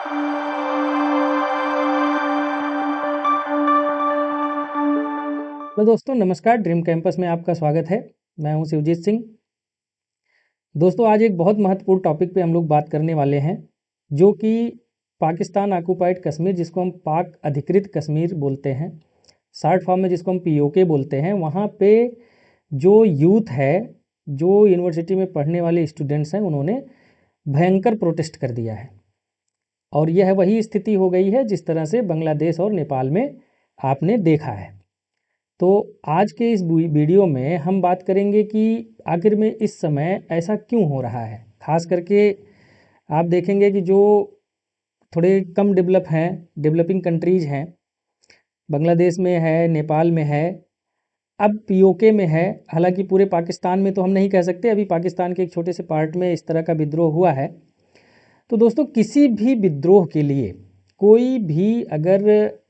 तो दोस्तों नमस्कार, ड्रीम कैंपस में आपका स्वागत है। मैं हूं शिवजीत सिंह। दोस्तों आज एक बहुत महत्वपूर्ण टॉपिक पे हम लोग बात करने वाले हैं, जो कि पाकिस्तान ऑक्युपाइड कश्मीर, जिसको हम पाक अधिकृत कश्मीर बोलते हैं, शॉर्ट फॉर्म में जिसको हम पीओके बोलते हैं, वहाँ पे जो यूथ है, जो यूनिवर्सिटी में पढ़ने वाले स्टूडेंट्स हैं, उन्होंने भयंकर प्रोटेस्ट कर दिया है। और यह वही स्थिति हो गई है जिस तरह से बांग्लादेश और नेपाल में आपने देखा है। तो आज के इस वीडियो में हम बात करेंगे कि आखिर में इस समय ऐसा क्यों हो रहा है। खास करके आप देखेंगे कि जो थोड़े कम डेवलप हैं, डेवलपिंग कंट्रीज़ हैं, बांग्लादेश में है, नेपाल में है, अब पीओके में है। हालांकि पूरे पाकिस्तान में तो हम नहीं कह सकते, अभी पाकिस्तान के एक छोटे से पार्ट में इस तरह का विद्रोह हुआ है। तो दोस्तों किसी भी विद्रोह के लिए कोई भी अगर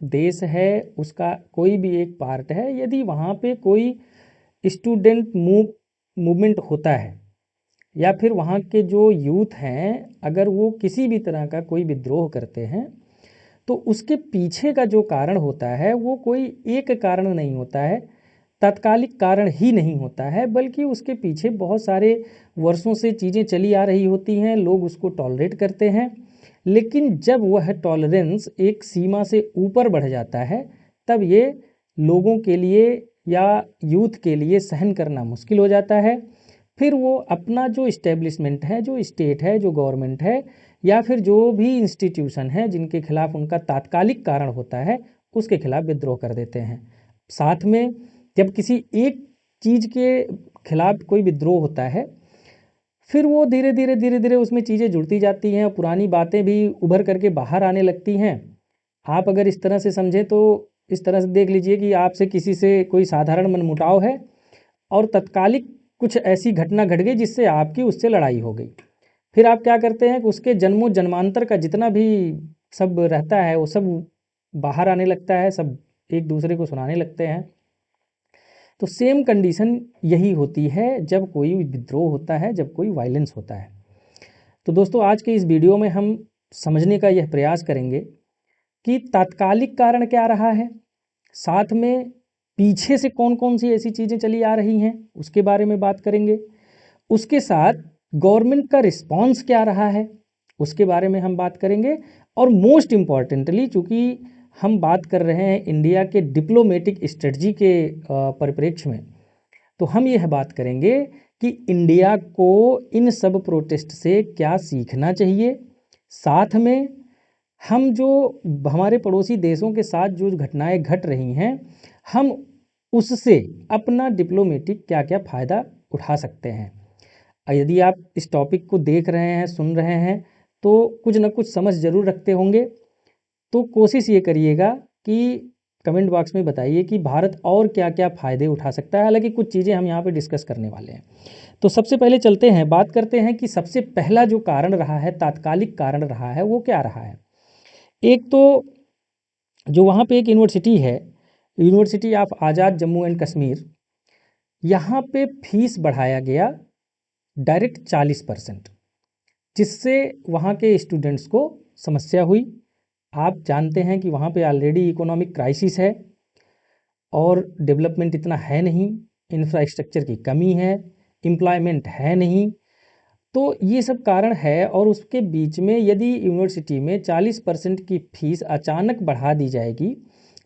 देश है, उसका कोई भी एक पार्ट है, यदि वहाँ पे कोई स्टूडेंट मूवमेंट होता है या फिर वहाँ के जो यूथ हैं, अगर वो किसी भी तरह का कोई विद्रोह करते हैं, तो उसके पीछे का जो कारण होता है वो कोई एक कारण नहीं होता है, तात्कालिक कारण ही नहीं होता है, बल्कि उसके पीछे बहुत सारे वर्षों से चीज़ें चली आ रही होती हैं। लोग उसको टॉलरेट करते हैं, लेकिन जब वह टॉलरेंस एक सीमा से ऊपर बढ़ जाता है, तब ये लोगों के लिए या यूथ के लिए सहन करना मुश्किल हो जाता है। फिर वो अपना जो इस्टेब्लिशमेंट है, जो स्टेट है, जो गवर्नमेंट है, या फिर जो भी इंस्टीट्यूशन है जिनके खिलाफ उनका तात्कालिक कारण होता है, उसके खिलाफ विद्रोह कर देते हैं। साथ में जब किसी एक चीज़ के खिलाफ कोई विद्रोह होता है, फिर वो धीरे धीरे धीरे धीरे उसमें चीज़ें जुड़ती जाती हैं, पुरानी बातें भी उभर करके बाहर आने लगती हैं। आप अगर इस तरह से समझें तो इस तरह से देख लीजिए कि आपसे किसी से कोई साधारण मनमुटाव है और तत्कालिक कुछ ऐसी घटना घट गई जिससे आपकी उससे लड़ाई हो गई। फिर आप क्या करते हैं कि उसके जन्मों जन्मांतर का जितना भी सब रहता है वो सब बाहर आने लगता है, सब एक दूसरे को सुनाने लगते हैं। तो सेम कंडीशन यही होती है जब कोई विद्रोह होता है, जब कोई वायलेंस होता है। तो दोस्तों आज के इस वीडियो में हम समझने का यह प्रयास करेंगे कि तात्कालिक कारण क्या रहा है, साथ में पीछे से कौन कौन सी ऐसी चीज़ें चली आ रही हैं उसके बारे में बात करेंगे। उसके साथ गवर्नमेंट का रिस्पॉन्स क्या रहा है उसके बारे में हम बात करेंगे। और मोस्ट इम्पॉर्टेंटली, चूँकि हम बात कर रहे हैं इंडिया के डिप्लोमेटिक स्ट्रेटजी के परिप्रेक्ष्य में, तो हम यह बात करेंगे कि इंडिया को इन सब प्रोटेस्ट से क्या सीखना चाहिए। साथ में हम जो हमारे पड़ोसी देशों के साथ जो घटनाएं घट रही हैं, हम उससे अपना डिप्लोमेटिक क्या क्या फ़ायदा उठा सकते हैं। यदि आप इस टॉपिक को देख रहे हैं, सुन रहे हैं, तो कुछ ना कुछ समझ ज़रूर रखते होंगे। तो कोशिश ये करिएगा कि कमेंट बॉक्स में बताइए कि भारत और क्या क्या फ़ायदे उठा सकता है। हालांकि कुछ चीज़ें हम यहाँ पे डिस्कस करने वाले हैं। तो सबसे पहले चलते हैं, बात करते हैं कि सबसे पहला जो कारण रहा है, तात्कालिक कारण रहा है, वो क्या रहा है। एक तो जो वहाँ पे एक यूनिवर्सिटी है, university of Azad Jammu and Kashmir, यहाँ पे फीस बढ़ाया गया डायरेक्ट 40%, जिससे वहाँ के स्टूडेंट्स को समस्या हुई। आप जानते हैं कि वहाँ पे ऑलरेडी इकोनॉमिक क्राइसिस है और डेवलपमेंट इतना है नहीं, इंफ्रास्ट्रक्चर की कमी है, एम्प्लॉयमेंट है नहीं। तो ये सब कारण है, और उसके बीच में यदि यूनिवर्सिटी में 40% की फ़ीस अचानक बढ़ा दी जाएगी,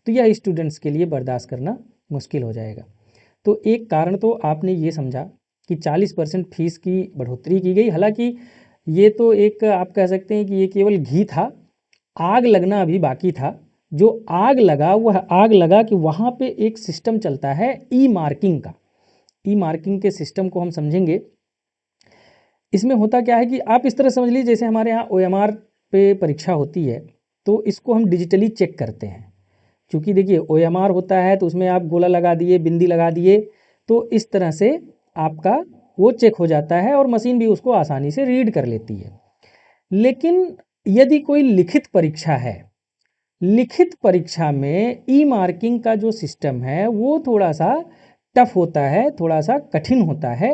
तो यह स्टूडेंट्स के लिए बर्दाश्त करना मुश्किल हो जाएगा। तो एक कारण तो आपने ये समझा कि 40% फ़ीस की बढ़ोतरी की गई। हालांकि ये तो एक आप कह सकते हैं कि ये केवल घी था, आग लगना अभी बाकी था। जो आग लगा वह आग लगा कि वहाँ पे एक सिस्टम चलता है ई मार्किंग का। ई मार्किंग के सिस्टम को हम समझेंगे। इसमें होता क्या है कि आप इस तरह समझ लीजिए, जैसे हमारे यहाँ ओएमआर पे परीक्षा होती है, तो इसको हम डिजिटली चेक करते हैं। क्योंकि देखिए ओएमआर होता है तो उसमें आप गोला लगा दिए, बिंदी लगा दिए, तो इस तरह से आपका वो चेक हो जाता है और मशीन भी उसको आसानी से रीड कर लेती है। लेकिन यदि कोई लिखित परीक्षा है, लिखित परीक्षा में ई मार्किंग का जो सिस्टम है वो थोड़ा सा टफ होता है, थोड़ा सा कठिन होता है।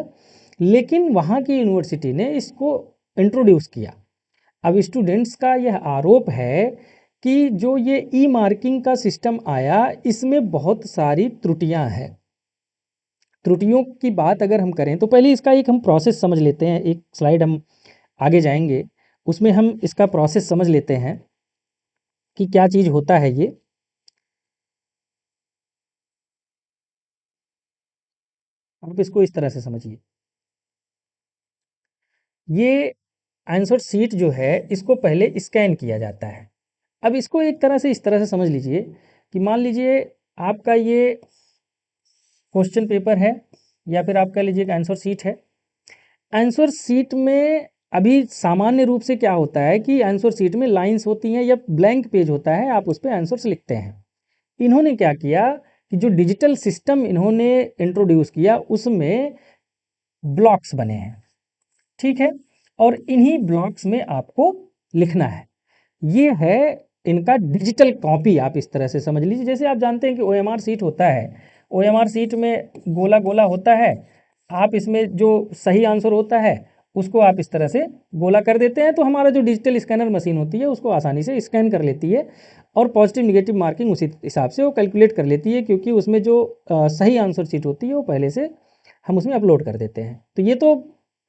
लेकिन वहाँ की यूनिवर्सिटी ने इसको इंट्रोड्यूस किया। अब स्टूडेंट्स का यह आरोप है कि जो ये ई मार्किंग का सिस्टम आया इसमें बहुत सारी त्रुटियां हैं। त्रुटियों की बात अगर हम करें तो पहले इसका एक हम प्रोसेस समझ लेते हैं। एक स्लाइड हम आगे जाएंगे, उसमें हम इसका प्रोसेस समझ लेते हैं कि क्या चीज़ होता है ये। आप इसको इस तरह से समझिए, ये आंसर शीट जो है इसको पहले स्कैन किया जाता है। अब इसको एक तरह से इस तरह से समझ लीजिए कि मान लीजिए आपका ये क्वेश्चन पेपर है या फिर आप कह लीजिए आंसर शीट है। आंसर शीट में अभी सामान्य रूप से क्या होता है कि आंसर शीट में लाइंस होती हैं या ब्लैंक पेज होता है, आप उस पर आंसर्स लिखते हैं। इन्होंने क्या किया कि जो डिजिटल सिस्टम इन्होंने इंट्रोड्यूस किया उसमें ब्लॉक्स बने हैं, ठीक है, और इन्हीं ब्लॉक्स में आपको लिखना है। ये है इनका डिजिटल कॉपी, आप इस तरह से समझ लीजिए। जैसे आप जानते हैं कि ओएमआर सीट होता है, ओएमआर सीट में गोला गोला होता है, आप इसमें जो सही आंसर होता है उसको आप इस तरह से गोला कर देते हैं, तो हमारा जो डिजिटल स्कैनर मशीन होती है उसको आसानी से स्कैन कर लेती है और पॉजिटिव निगेटिव मार्किंग उसी हिसाब से वो कैलकुलेट कर लेती है, क्योंकि उसमें जो सही आंसर सीट होती है वो पहले से हम उसमें अपलोड कर देते हैं। तो ये तो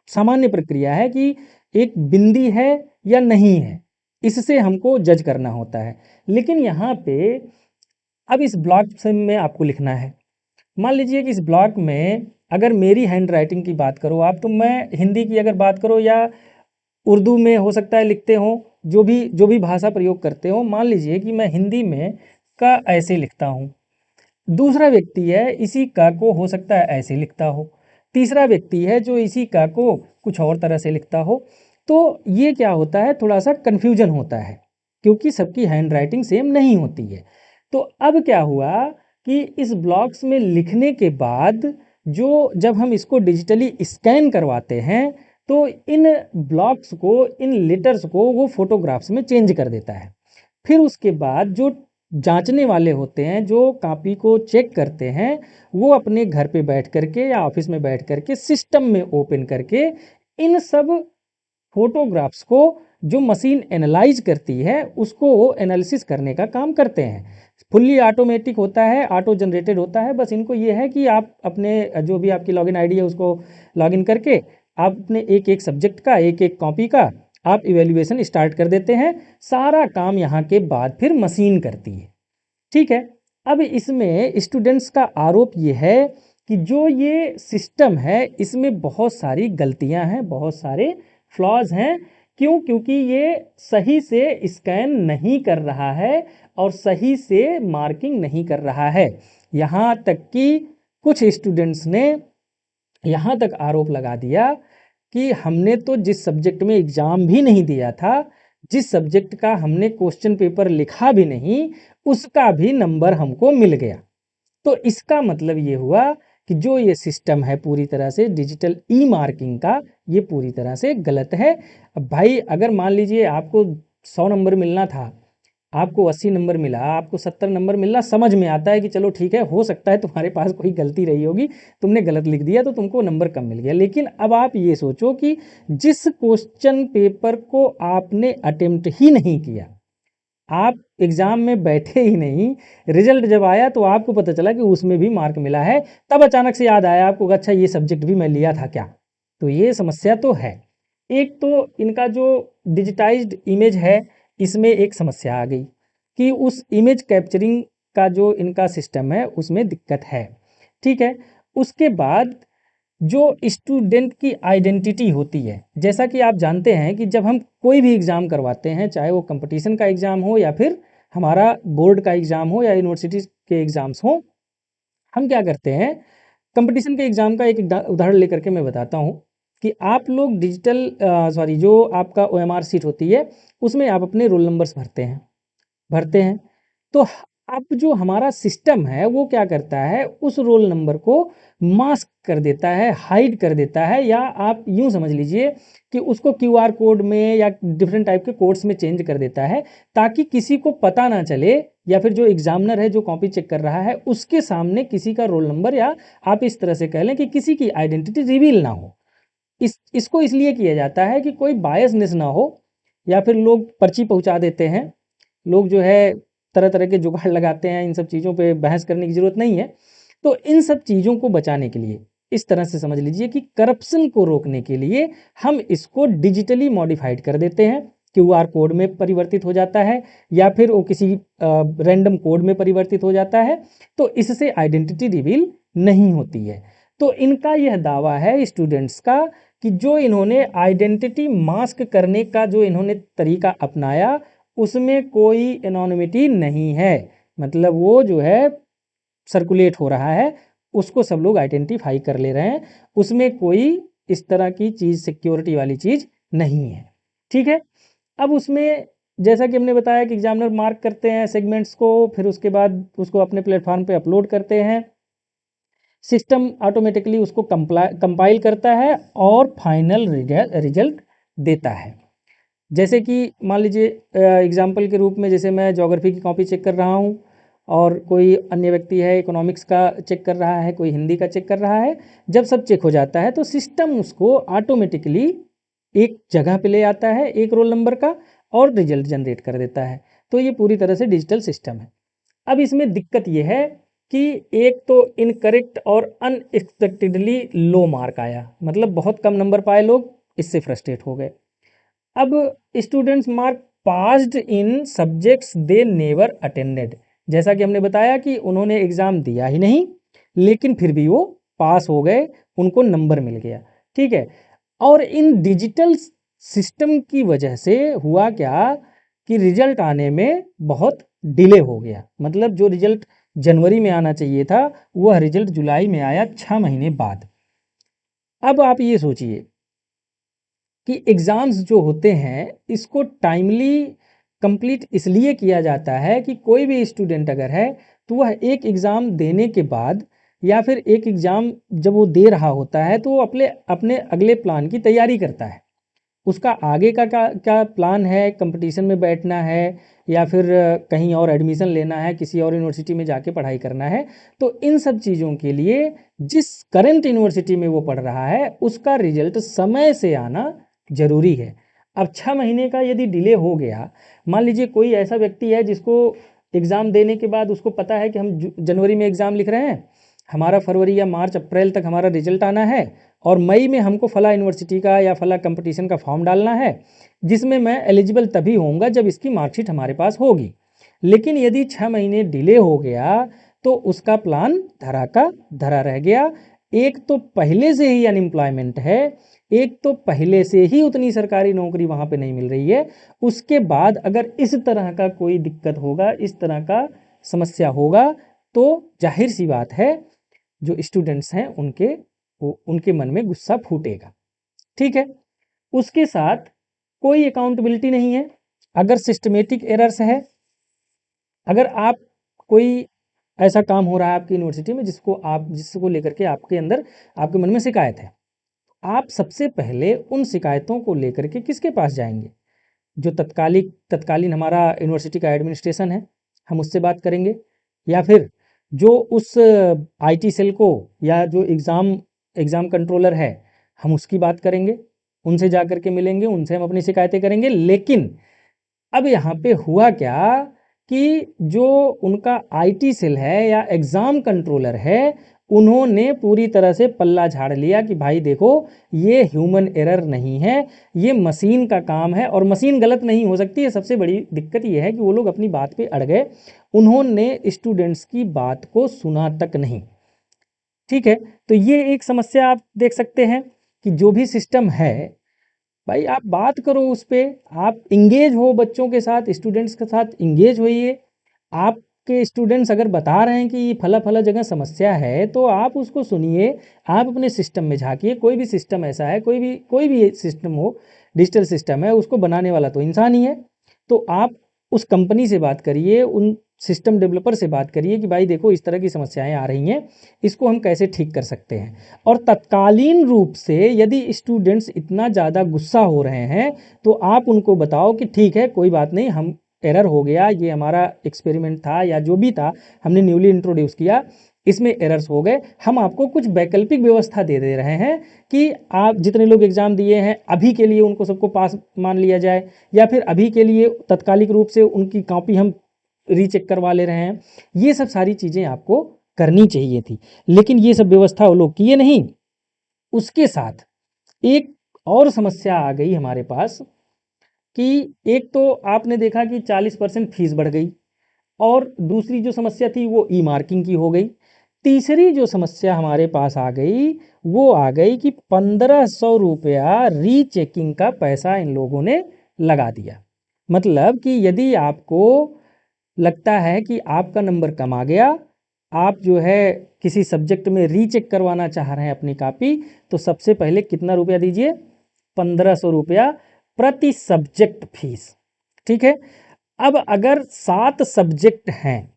सामान्य प्रक्रिया है कि एक बिंदी है या नहीं है, इससे हमको जज करना होता है। लेकिन यहाँ पे अब इस ब्लॉक से में आपको लिखना है। मान लीजिए कि इस ब्लॉक में अगर मेरी हैंड राइटिंग की बात करो आप, तो मैं हिंदी की अगर बात करो या उर्दू में हो सकता है लिखते हो, जो भी भाषा प्रयोग करते हो, मान लीजिए कि मैं हिंदी में का ऐसे लिखता हूँ, दूसरा व्यक्ति है इसी का को हो सकता है ऐसे लिखता हो, तीसरा व्यक्ति है जो इसी का को कुछ और तरह से लिखता हो। तो ये क्या होता है, थोड़ा सा कन्फ्यूजन होता है क्योंकि सबकी हैंड राइटिंग सेम नहीं होती है। तो अब क्या हुआ कि इस ब्लॉक्स में लिखने के बाद जो जब हम इसको डिजिटली स्कैन करवाते हैं तो इन ब्लॉक्स को, इन लेटर्स को वो फोटोग्राफ्स में चेंज कर देता है। फिर उसके बाद जो जांचने वाले होते हैं, जो कॉपी को चेक करते हैं, वो अपने घर पे बैठ करके या ऑफिस में बैठ करके सिस्टम में ओपन करके इन सब फोटोग्राफ्स को जो मशीन एनालाइज करती है उसको एनालिसिस करने का काम करते हैं। फुल्ली ऑटोमेटिक होता है, ऑटो जनरेटेड होता है। बस इनको ये है कि आप अपने जो भी आपकी लॉगिन आईडी है उसको लॉगिन करके आप अपने एक एक सब्जेक्ट का, एक एक कॉपी का आप इवेल्युएशन स्टार्ट कर देते हैं। सारा काम यहाँ के बाद फिर मशीन करती है, ठीक है। अब इसमें स्टूडेंट्स का आरोप ये है कि जो ये सिस्टम है इसमें बहुत सारी गलतियां हैं, बहुत सारे फ्लॉज हैं। क्यों? क्योंकि ये सही से स्कैन नहीं कर रहा है और सही से मार्किंग नहीं कर रहा है। यहाँ तक कि कुछ स्टूडेंट्स ने यहाँ तक आरोप लगा दिया कि हमने तो जिस सब्जेक्ट में एग्ज़ाम भी नहीं दिया था, जिस सब्जेक्ट का हमने क्वेश्चन पेपर लिखा भी नहीं, उसका भी नंबर हमको मिल गया। तो इसका मतलब ये हुआ कि जो ये सिस्टम है पूरी तरह से डिजिटल ई मार्किंग का, ये पूरी तरह से गलत है। अब भाई अगर मान लीजिए आपको 100 नंबर मिलना था, आपको 80 नंबर मिला, आपको 70 नंबर मिलना समझ में आता है कि चलो ठीक है, हो सकता है तुम्हारे पास कोई गलती रही होगी, तुमने गलत लिख दिया तो तुमको नंबर कम मिल गया। लेकिन अब आप ये सोचो कि जिस क्वेश्चन पेपर को आपने अटेम्प्ट ही नहीं किया, आप एग्जाम में बैठे ही नहीं, रिजल्ट जब आया तो आपको पता चला कि उसमें भी मार्क मिला है, तब अचानक से याद आया आपको, अच्छा ये सब्जेक्ट भी मैं लिया था क्या। तो ये समस्या तो है। एक तो इनका जो डिजिटाइज्ड इमेज है इसमें एक समस्या आ गई कि उस इमेज कैप्चरिंग का जो इनका सिस्टम है उसमें दिक्कत है, ठीक है। उसके बाद जो स्टूडेंट की आइडेंटिटी होती है, जैसा कि आप जानते हैं कि जब हम कोई भी एग्ज़ाम करवाते हैं, चाहे वो कंपटीशन का एग्ज़ाम हो या फिर हमारा बोर्ड का एग्ज़ाम हो या यूनिवर्सिटी के एग्ज़ाम्स हो, हम क्या करते हैं, कंपटीशन के एग्ज़ाम का एक उदाहरण लेकर के मैं बताता हूँ कि आप लोग डिजिटल सॉरी जो आपका ओएमआर सीट होती है उसमें आप अपने रोल नंबर्स भरते हैं। तो अब जो हमारा सिस्टम है वो क्या करता है, उस रोल नंबर को मास्क कर देता है, हाइड कर देता है, या आप यूं समझ लीजिए कि उसको क्यूआर कोड में या डिफरेंट टाइप के कोड्स में चेंज कर देता है, ताकि किसी को पता ना चले, या फिर जो एग्जामिनर है जो कॉपी चेक कर रहा है उसके सामने किसी का रोल नंबर, या आप इस तरह से कह लें कि किसी की आइडेंटिटी रिवील ना हो। इसको इसलिए किया जाता है कि कोई बायसनेस ना हो, या फिर लोग पर्ची पहुंचा देते हैं, लोग जो है तरह तरह के जुगाड़ लगाते हैं, इन सब चीज़ों पे बहस करने की ज़रूरत नहीं है। तो इन सब चीज़ों को बचाने के लिए इस तरह से समझ लीजिए कि करप्शन को रोकने के लिए हम इसको डिजिटली मॉडिफाइड कर देते हैं, क्यूआर कोड में परिवर्तित हो जाता है या फिर वो किसी रैंडम कोड में परिवर्तित हो जाता है, तो इससे आइडेंटिटी रिवील नहीं होती है। तो इनका यह दावा है स्टूडेंट्स का कि जो इन्होंने आइडेंटिटी मास्क करने का जो इन्होंने तरीका अपनाया उसमें कोई एनोनिमिटी नहीं है, मतलब वो जो है सर्कुलेट हो रहा है, उसको सब लोग आइडेंटिफाई कर ले रहे हैं, उसमें कोई इस तरह की चीज़ सिक्योरिटी वाली चीज़ नहीं है। ठीक है, अब उसमें जैसा कि हमने बताया कि एग्जामिनर मार्क करते हैं सेगमेंट्स को, फिर उसके बाद उसको अपने प्लेटफॉर्म पे अपलोड करते हैं, सिस्टम ऑटोमेटिकली उसको कंपाइल करता है और फाइनल रिजल्ट देता है। जैसे कि मान लीजिए एग्जाम्पल के रूप में, जैसे मैं ज्योग्राफी की कॉपी चेक कर रहा हूँ और कोई अन्य व्यक्ति है इकोनॉमिक्स का चेक कर रहा है, कोई हिंदी का चेक कर रहा है। जब सब चेक हो जाता है तो सिस्टम उसको ऑटोमेटिकली एक जगह पे ले आता है, एक रोल नंबर का, और रिजल्ट जनरेट कर देता है। तो ये पूरी तरह से डिजिटल सिस्टम है। अब इसमें दिक्कत ये है कि एक तो इनकरेक्ट और अनएक्सपेक्टेडली लो मार्क आया, मतलब बहुत कम नंबर पाए लोग, इससे फ्रस्ट्रेट हो गए। अब students mark passed in subjects they never attended, जैसा कि हमने बताया कि उन्होंने एग्ज़ाम दिया ही नहीं लेकिन फिर भी वो पास हो गए, उनको नंबर मिल गया। ठीक है, और इन डिजिटल सिस्टम की वजह से हुआ क्या कि रिजल्ट आने में बहुत डिले हो गया, मतलब जो रिजल्ट जनवरी में आना चाहिए था वह रिजल्ट जुलाई में आया 6 महीने बाद। अब आप ये सोचिए कि एग्ज़ाम्स जो होते हैं इसको टाइमली कंप्लीट इसलिए किया जाता है कि कोई भी स्टूडेंट अगर है तो वह एक एग्ज़ाम देने के बाद या फिर एक एग्ज़ाम जब वो दे रहा होता है तो वो अपने अपने अगले प्लान की तैयारी करता है। उसका आगे का क्या प्लान है, कंपटीशन में बैठना है या फिर कहीं और एडमिशन लेना है, किसी और यूनिवर्सिटी में जाके पढ़ाई करना है। तो इन सब चीज़ों के लिए जिस करंट यूनिवर्सिटी में वो पढ़ रहा है उसका रिजल्ट समय से आना जरूरी है। अब 6 महीने का यदि डिले हो गया, मान लीजिए कोई ऐसा व्यक्ति है जिसको एग्ज़ाम देने के बाद उसको पता है कि हम जनवरी में एग्ज़ाम लिख रहे हैं, हमारा फरवरी या मार्च अप्रैल तक हमारा रिजल्ट आना है और मई में हमको फला यूनिवर्सिटी का या फला कंपटीशन का फॉर्म डालना है जिसमें मैं एलिजिबल तभी होऊंगा जब इसकी मार्कशीट हमारे पास होगी। लेकिन यदि 6 महीने डिले हो गया तो उसका प्लान धरा का धरा रह गया। एक तो पहले से ही अनएम्प्लॉयमेंट है, एक तो पहले से ही उतनी सरकारी नौकरी वहाँ पे नहीं मिल रही है, उसके बाद अगर इस तरह का कोई दिक्कत होगा, इस तरह का समस्या होगा, तो जाहिर सी बात है जो स्टूडेंट्स हैं उनके मन में गुस्सा फूटेगा। ठीक है, उसके साथ कोई अकाउंटेबिलिटी नहीं है। अगर सिस्टमेटिक एरर्स है, अगर आप कोई ऐसा काम हो रहा है आपकी यूनिवर्सिटी में जिसको लेकर के आपके अंदर आपके मन में शिकायत है, आप सबसे पहले उन शिकायतों को लेकर के किसके पास जाएंगे? जो तत्कालीन हमारा यूनिवर्सिटी का एडमिनिस्ट्रेशन है, हम उससे बात करेंगे, या फिर जो उस आईटी सेल को या जो एग्ज़ाम कंट्रोलर है हम उसकी बात करेंगे, उनसे जा कर के मिलेंगे, उनसे हम अपनी शिकायतें करेंगे। लेकिन अब यहाँ पे हुआ क्या कि जो उनका आईटी सेल है या एग्ज़ाम कंट्रोलर है उन्होंने पूरी तरह से पल्ला झाड़ लिया कि भाई देखो ये ह्यूमन एरर नहीं है, ये मशीन का काम है और मशीन गलत नहीं हो सकती है। सबसे बड़ी दिक्कत ये है कि वो लोग अपनी बात पे अड़ गए, उन्होंने स्टूडेंट्स की बात को सुना तक नहीं। ठीक है, तो ये एक समस्या आप देख सकते हैं कि जो भी सिस्टम है भाई आप बात करो उस पर, आप इंगेज हो बच्चों के साथ, स्टूडेंट्स के साथ इंगेज होइए। आपके स्टूडेंट्स अगर बता रहे हैं कि ये फला फला जगह समस्या है तो आप उसको सुनिए, आप अपने सिस्टम में झांकिए। कोई भी सिस्टम ऐसा है, कोई भी सिस्टम हो, डिजिटल सिस्टम है, उसको बनाने वाला तो इंसान ही है। तो आप उस कंपनी से बात करिए, उन सिस्टम डेवलपर से बात करिए कि भाई देखो इस तरह की समस्याएं आ रही हैं, इसको हम कैसे ठीक कर सकते हैं। और तत्कालीन रूप से यदि स्टूडेंट्स इतना ज़्यादा गुस्सा हो रहे हैं तो आप उनको बताओ कि ठीक है कोई बात नहीं, हम एरर हो गया, ये हमारा एक्सपेरिमेंट था या जो भी था हमने न्यूली इंट्रोड्यूस किया, इसमें एरर्स हो गए, हम आपको कुछ वैकल्पिक व्यवस्था दे दे रहे हैं कि आप जितने लोग एग्जाम दिए हैं अभी के लिए उनको सबको पास मान लिया जाए, या फिर अभी के लिए तत्कालिक रूप से उनकी कॉपी हम रीचेक करवा ले रहे हैं। ये सब सारी चीज़ें आपको करनी चाहिए थी, लेकिन ये सब व्यवस्था वो लोग किए नहीं। उसके साथ एक और समस्या आ गई हमारे पास कि एक तो आपने देखा कि 40% फीस बढ़ गई, और दूसरी जो समस्या थी वो ई मार्किंग की हो गई। तीसरी जो समस्या हमारे पास आ गई वो आ गई कि 1500 रुपया रीचेकिंग का पैसा इन लोगों ने लगा दिया। मतलब कि यदि आपको लगता है कि आपका नंबर कम आ गया, आप जो है किसी सब्जेक्ट में रीचेक करवाना चाह रहे हैं अपनी कॉपी, तो सबसे पहले कितना रुपया दीजिए, 1500 रुपया प्रति सब्जेक्ट फीस। ठीक है। अब अगर 7 सब्जेक्ट हैं,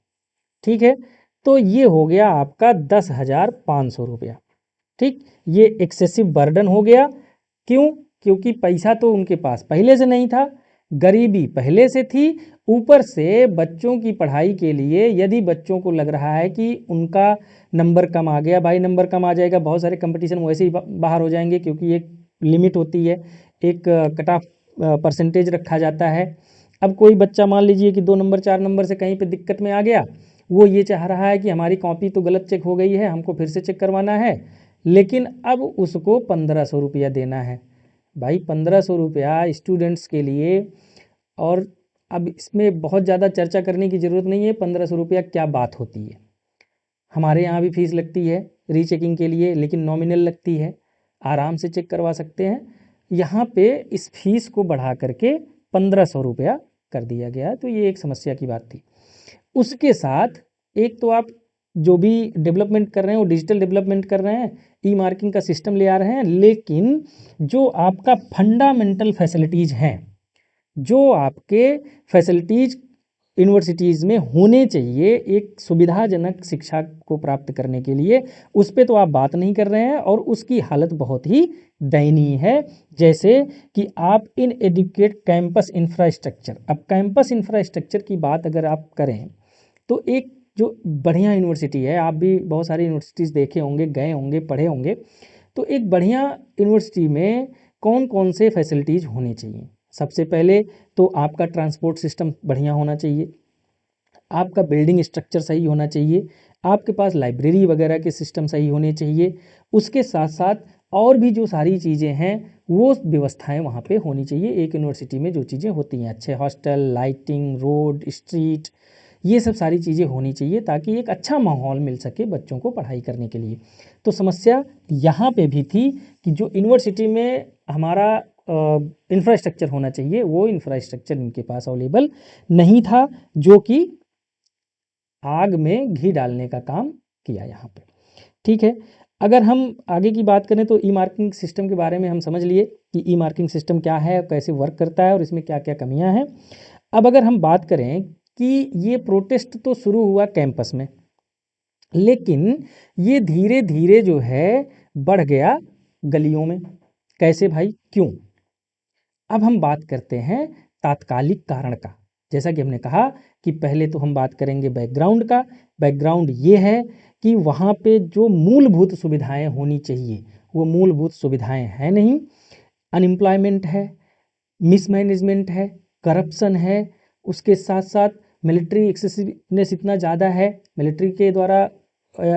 ठीक है, तो ये हो गया आपका 10,500 रुपया। ठीक, ये एक्सेसिव बर्डन हो गया। क्यों? क्योंकि पैसा तो उनके पास पहले से नहीं था, गरीबी पहले से थी, ऊपर से बच्चों की पढ़ाई के लिए यदि बच्चों को लग रहा है कि उनका नंबर कम आ गया, भाई नंबर कम आ जाएगा, बहुत सारे कंपटीशन वैसे ही बाहर हो जाएंगे, क्योंकि एक लिमिट होती है, एक कट ऑफ परसेंटेज रखा जाता है। अब कोई बच्चा मान लीजिए कि 2 नंबर 4 नंबर से कहीं पे दिक्कत में आ गया, वो ये चाह रहा है कि हमारी कॉपी तो गलत चेक हो गई है, हमको फिर से चेक करवाना है, लेकिन अब उसको 1500 रुपया देना है। भाई 1500 रुपया स्टूडेंट्स के लिए, और अब इसमें बहुत ज़्यादा चर्चा करने की ज़रूरत नहीं है, 1500 रुपया क्या बात होती है। हमारे यहाँ भी फीस लगती है रीचेकिंग के लिए, लेकिन नॉमिनल लगती है, आराम से चेक करवा सकते हैं। यहाँ पे इस फीस को बढ़ा करके 1500 रुपया कर दिया गया, तो ये एक समस्या की बात थी। उसके साथ एक तो आप जो भी डेवलपमेंट कर रहे हैं वो डिजिटल डेवलपमेंट कर रहे हैं, ई मार्किंग का सिस्टम ले आ रहे हैं, लेकिन जो आपका फंडामेंटल फैसिलिटीज़ हैं, जो आपके फैसिलिटीज़ यूनिवर्सिटीज़ में होने चाहिए एक सुविधाजनक शिक्षा को प्राप्त करने के लिए, उस पे तो आप बात नहीं कर रहे हैं, और उसकी हालत बहुत ही दयनीय है। जैसे कि आप इन एडुकेट कैंपस इंफ्रास्ट्रक्चर, अब कैंपस इंफ्रास्ट्रक्चर की बात अगर आप करें तो एक जो बढ़िया यूनिवर्सिटी है, आप भी बहुत सारी यूनिवर्सिटीज़ देखे होंगे, गए होंगे, पढ़े होंगे, तो एक बढ़िया यूनिवर्सिटी में कौन कौन से फैसिलिटीज़ होने चाहिए। सबसे पहले तो आपका ट्रांसपोर्ट सिस्टम बढ़िया होना चाहिए, आपका बिल्डिंग स्ट्रक्चर सही होना चाहिए, आपके पास लाइब्रेरी वगैरह के सिस्टम सही होने चाहिए। उसके साथ साथ और भी जो सारी चीज़ें हैं वो व्यवस्थाएं वहाँ पे होनी चाहिए। एक यूनिवर्सिटी में जो चीज़ें होती हैं, अच्छे हॉस्टल, लाइटिंग, रोड, स्ट्रीट, ये सब सारी चीज़ें होनी चाहिए ताकि एक अच्छा माहौल मिल सके बच्चों को पढ़ाई करने के लिए। तो समस्या यहाँ पे भी थी कि जो यूनिवर्सिटी में हमारा इंफ्रास्ट्रक्चर होना चाहिए वो इंफ्रास्ट्रक्चर इनके पास अवेलेबल नहीं था, जो कि आग में घी डालने का काम किया यहाँ पे। ठीक है। अगर हम आगे की बात करें तो ई मार्किंग सिस्टम के बारे में हम समझ लिए कि ई मार्किंग सिस्टम क्या है, कैसे वर्क करता है और इसमें क्या क्या कमियां हैं। अब अगर हम बात करें कि ये प्रोटेस्ट तो शुरू हुआ कैंपस में, लेकिन ये धीरे धीरे जो है बढ़ गया गलियों में। कैसे भाई, क्यों? अब हम बात करते हैं तात्कालिक कारण का। जैसा कि हमने कहा कि पहले तो हम बात करेंगे बैकग्राउंड का। बैकग्राउंड ये है कि वहाँ पे जो मूलभूत सुविधाएं होनी चाहिए वो मूलभूत सुविधाएं हैं नहीं, अनएम्प्लॉयमेंट है, मिसमैनेजमेंट है, करप्शन है, उसके साथ साथ मिलिट्री एक्सेसिवनेस इतना ज़्यादा है, मिलिट्री के द्वारा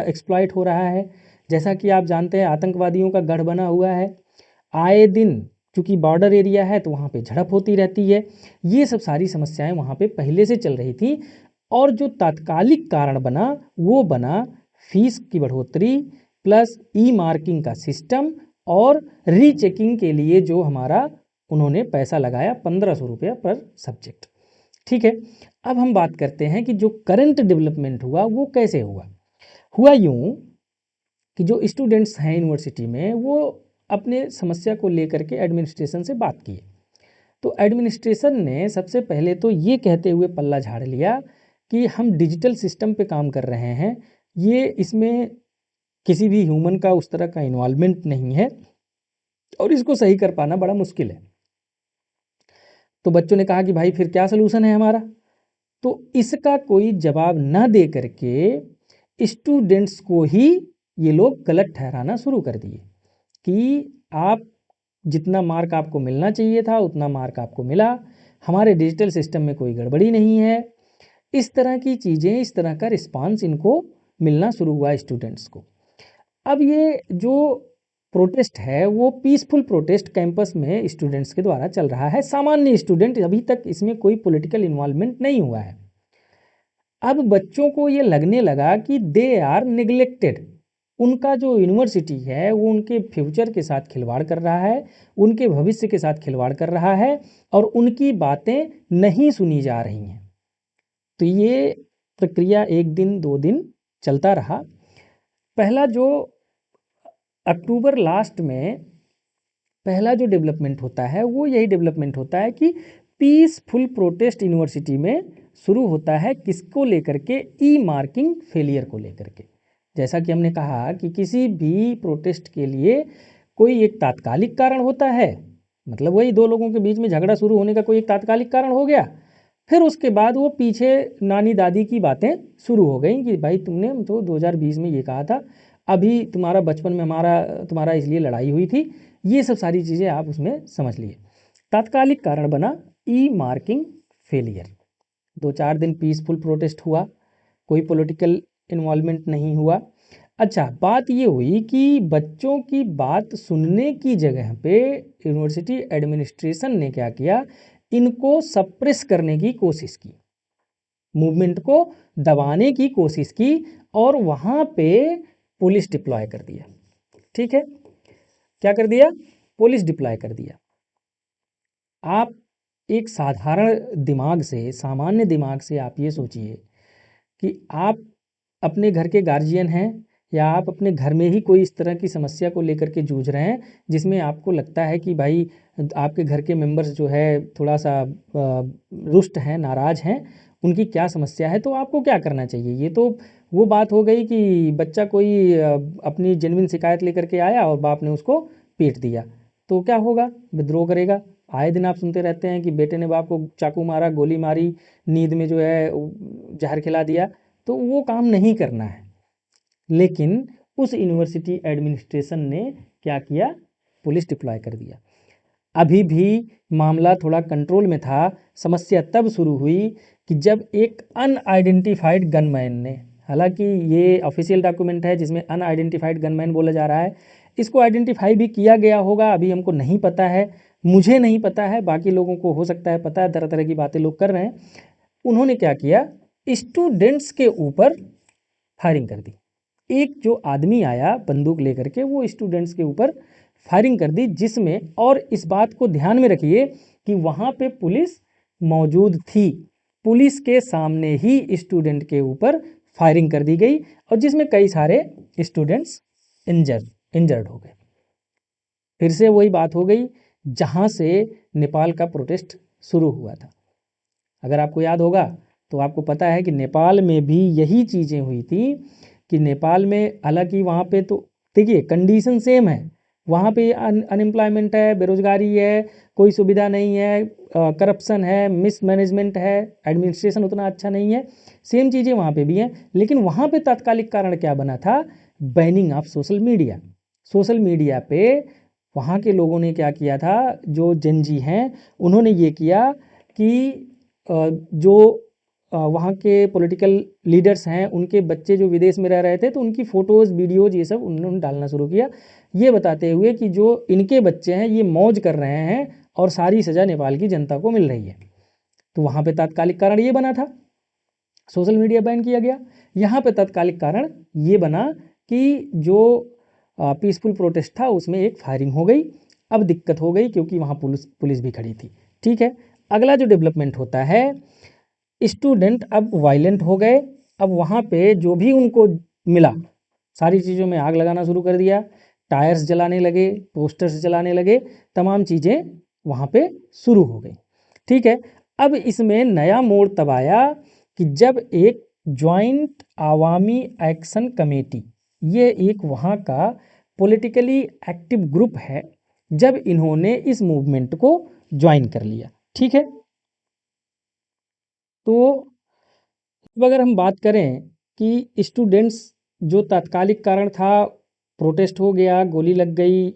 एक्सप्लॉइट हो रहा है। जैसा कि आप जानते हैं आतंकवादियों का गढ़ बना हुआ है, आए दिन चूँकि बॉर्डर एरिया है तो वहाँ पे झड़प होती रहती है। ये सब सारी समस्याएं वहाँ पे पहले से चल रही थी, और जो तात्कालिक कारण बना वो बना फीस की बढ़ोतरी प्लस ई मार्किंग का सिस्टम, और रीचेकिंग के लिए जो हमारा उन्होंने पैसा लगाया 1500 रुपया पर सब्जेक्ट। ठीक है। अब हम बात करते हैं कि जो करंट डेवलपमेंट हुआ वो कैसे हुआ। हुआ यूं कि जो स्टूडेंट्स हैं यूनिवर्सिटी में वो अपने समस्या को लेकर के एडमिनिस्ट्रेशन से बात किए, तो एडमिनिस्ट्रेशन ने सबसे पहले तो ये कहते हुए पल्ला झाड़ लिया कि हम डिजिटल सिस्टम पे काम कर रहे हैं, ये इसमें किसी भी ह्यूमन का उस तरह का इन्वॉल्वमेंट नहीं है और इसको सही कर पाना बड़ा मुश्किल है। तो बच्चों ने कहा कि भाई फिर क्या सलूशन है हमारा। तो इसका कोई जवाब न दे करके स्टूडेंट्स को ही ये लोग गलत ठहराना शुरू कर दिए कि आप जितना मार्क आपको मिलना चाहिए था उतना मार्क आपको मिला, हमारे डिजिटल सिस्टम में कोई गड़बड़ी नहीं है। इस तरह की चीज़ें, इस तरह का रिस्पांस इनको मिलना शुरू हुआ स्टूडेंट्स को। अब ये जो प्रोटेस्ट है वो पीसफुल प्रोटेस्ट कैंपस में स्टूडेंट्स के द्वारा चल रहा है, सामान्य स्टूडेंट, अभी तक इसमें कोई पॉलिटिकल इन्वॉल्वमेंट नहीं हुआ है। अब बच्चों को ये लगने लगा कि दे आर निगलेक्टेड, उनका जो यूनिवर्सिटी है वो उनके फ्यूचर के साथ खिलवाड़ कर रहा है, उनके भविष्य के साथ खिलवाड़ कर रहा है और उनकी बातें नहीं सुनी जा रही हैं। तो ये प्रक्रिया 1 दिन 2 दिन चलता रहा। पहला जो अक्टूबर लास्ट में पहला जो डेवलपमेंट होता है वो यही डेवलपमेंट होता है कि पीसफुल प्रोटेस्ट यूनिवर्सिटी में शुरू होता है, किसको लेकर के, ई मार्किंग फेलियर को लेकर के। जैसा कि हमने कहा कि किसी भी प्रोटेस्ट के लिए कोई एक तात्कालिक कारण होता है, मतलब वही दो लोगों के बीच में झगड़ा शुरू होने का कोई एक तात्कालिक कारण हो गया, फिर उसके बाद वो पीछे नानी दादी की बातें शुरू हो गई कि भाई तुमने तो 2020 में ये कहा था, अभी तुम्हारा बचपन में तुम्हारा इसलिए लड़ाई हुई थी, ये सब सारी चीज़ें आप उसमें समझ लिए। तात्कालिक कारण बना ई मार्किंग फेलियर। 2-4 दिन पीसफुल प्रोटेस्ट हुआ, कोई पॉलिटिकल इन्वॉल्वमेंट नहीं हुआ। अच्छा, बात ये हुई कि बच्चों की बात सुनने की जगह पे यूनिवर्सिटी एडमिनिस्ट्रेशन ने क्या किया, इनको सप्रेस करने की कोशिश की, मूवमेंट को दबाने की कोशिश की और वहाँ पे पुलिस डिप्लॉय कर दिया। ठीक है, क्या कर दिया, पुलिस डिप्लॉय कर दिया। आप एक साधारण दिमाग से, सामान्य दिमाग से आप ये सोचिए कि आप अपने घर के गार्जियन हैं या आप अपने घर में ही कोई इस तरह की समस्या को लेकर के जूझ रहे हैं जिसमें आपको लगता है कि भाई आपके घर के मेंबर्स जो है थोड़ा सा रुष्ट हैं, नाराज़ हैं, उनकी क्या समस्या है, तो आपको क्या करना चाहिए। ये तो वो बात हो गई कि बच्चा कोई अपनी जेन्युइन शिकायत लेकर के आया और बाप ने उसको पीट दिया, तो क्या होगा, विद्रोह करेगा। आए दिन आप सुनते रहते हैं कि बेटे ने बाप को चाकू मारा, गोली मारी, नींद में जो है जहर खिला दिया, तो वो काम नहीं करना है। लेकिन उस यूनिवर्सिटी एडमिनिस्ट्रेशन ने क्या किया, पुलिस डिप्लॉय कर दिया। अभी भी मामला थोड़ा कंट्रोल में था। समस्या तब शुरू हुई कि जब एक अनआइडेंटिफाइड गनमैन ने, हालांकि ये ऑफिशियल डॉक्यूमेंट है जिसमें अनआइडेंटिफाइड गनमैन बोला जा रहा है, इसको आइडेंटिफाई भी किया गया होगा, अभी हमको नहीं पता है, मुझे नहीं पता है, बाकी लोगों को हो सकता है पता है, तरह तरह की बातें लोग कर रहे हैं। उन्होंने क्या किया, स्टूडेंट्स के ऊपर फायरिंग कर दी। एक जो आदमी आया बंदूक लेकर के, वो स्टूडेंट्स के ऊपर फायरिंग कर दी, जिसमें, और इस बात को ध्यान में रखिए कि वहाँ पे पुलिस मौजूद थी, पुलिस के सामने ही स्टूडेंट के ऊपर फायरिंग कर दी गई और जिसमें कई सारे स्टूडेंट्स इंजर्ड हो गए। फिर से वही बात हो गई जहाँ से नेपाल का प्रोटेस्ट शुरू हुआ था। अगर आपको याद होगा तो आपको पता है कि नेपाल में भी यही चीज़ें हुई थी कि नेपाल में, हालांकि वहाँ पे तो देखिए कंडीशन सेम है, वहाँ पे अनएम्प्लॉयमेंट है, बेरोजगारी है, कोई सुविधा नहीं है, करप्शन है, मिसमैनेजमेंट है, एडमिनिस्ट्रेशन उतना अच्छा नहीं है, सेम चीज़ें वहाँ पे भी हैं। लेकिन वहाँ पे तात्कालिक कारण क्या बना था, banning of social media. Social media पे वहाँ के लोगों ने क्या किया था, जो जेनजी हैं उन्होंने ये किया कि जो वहाँ के पॉलिटिकल लीडर्स हैं उनके बच्चे जो विदेश में रह रहे थे, तो उनकी फ़ोटोज़, वीडियोज़, ये सब उन्होंने डालना शुरू किया, ये बताते हुए कि जो इनके बच्चे हैं ये मौज कर रहे हैं और सारी सज़ा नेपाल की जनता को मिल रही है। तो वहाँ पे तात्कालिक कारण ये बना था, सोशल मीडिया बैन किया गया। यहाँ पे तात्कालिक कारण ये बना कि जो पीसफुल प्रोटेस्ट था उसमें एक फायरिंग हो गई। अब दिक्कत हो गई क्योंकि वहाँ पुलिस भी खड़ी थी। ठीक है, अगला जो डेवलपमेंट होता है, स्टूडेंट अब वायलेंट हो गए। अब वहाँ पे जो भी उनको मिला सारी चीज़ों में आग लगाना शुरू कर दिया, टायर्स जलाने लगे, पोस्टर्स जलाने लगे, तमाम चीज़ें वहाँ पे शुरू हो गई। ठीक है, अब इसमें नया मोड़ तब आया कि जब एक जॉइंट आवामी एक्शन कमेटी, ये एक वहाँ का पॉलिटिकली एक्टिव ग्रुप है, जब इन्होंने इस मूवमेंट को ज्वाइन कर लिया। ठीक है, तो अब अगर हम बात करें कि स्टूडेंट्स जो तात्कालिक कारण था, प्रोटेस्ट हो गया, गोली लग गई,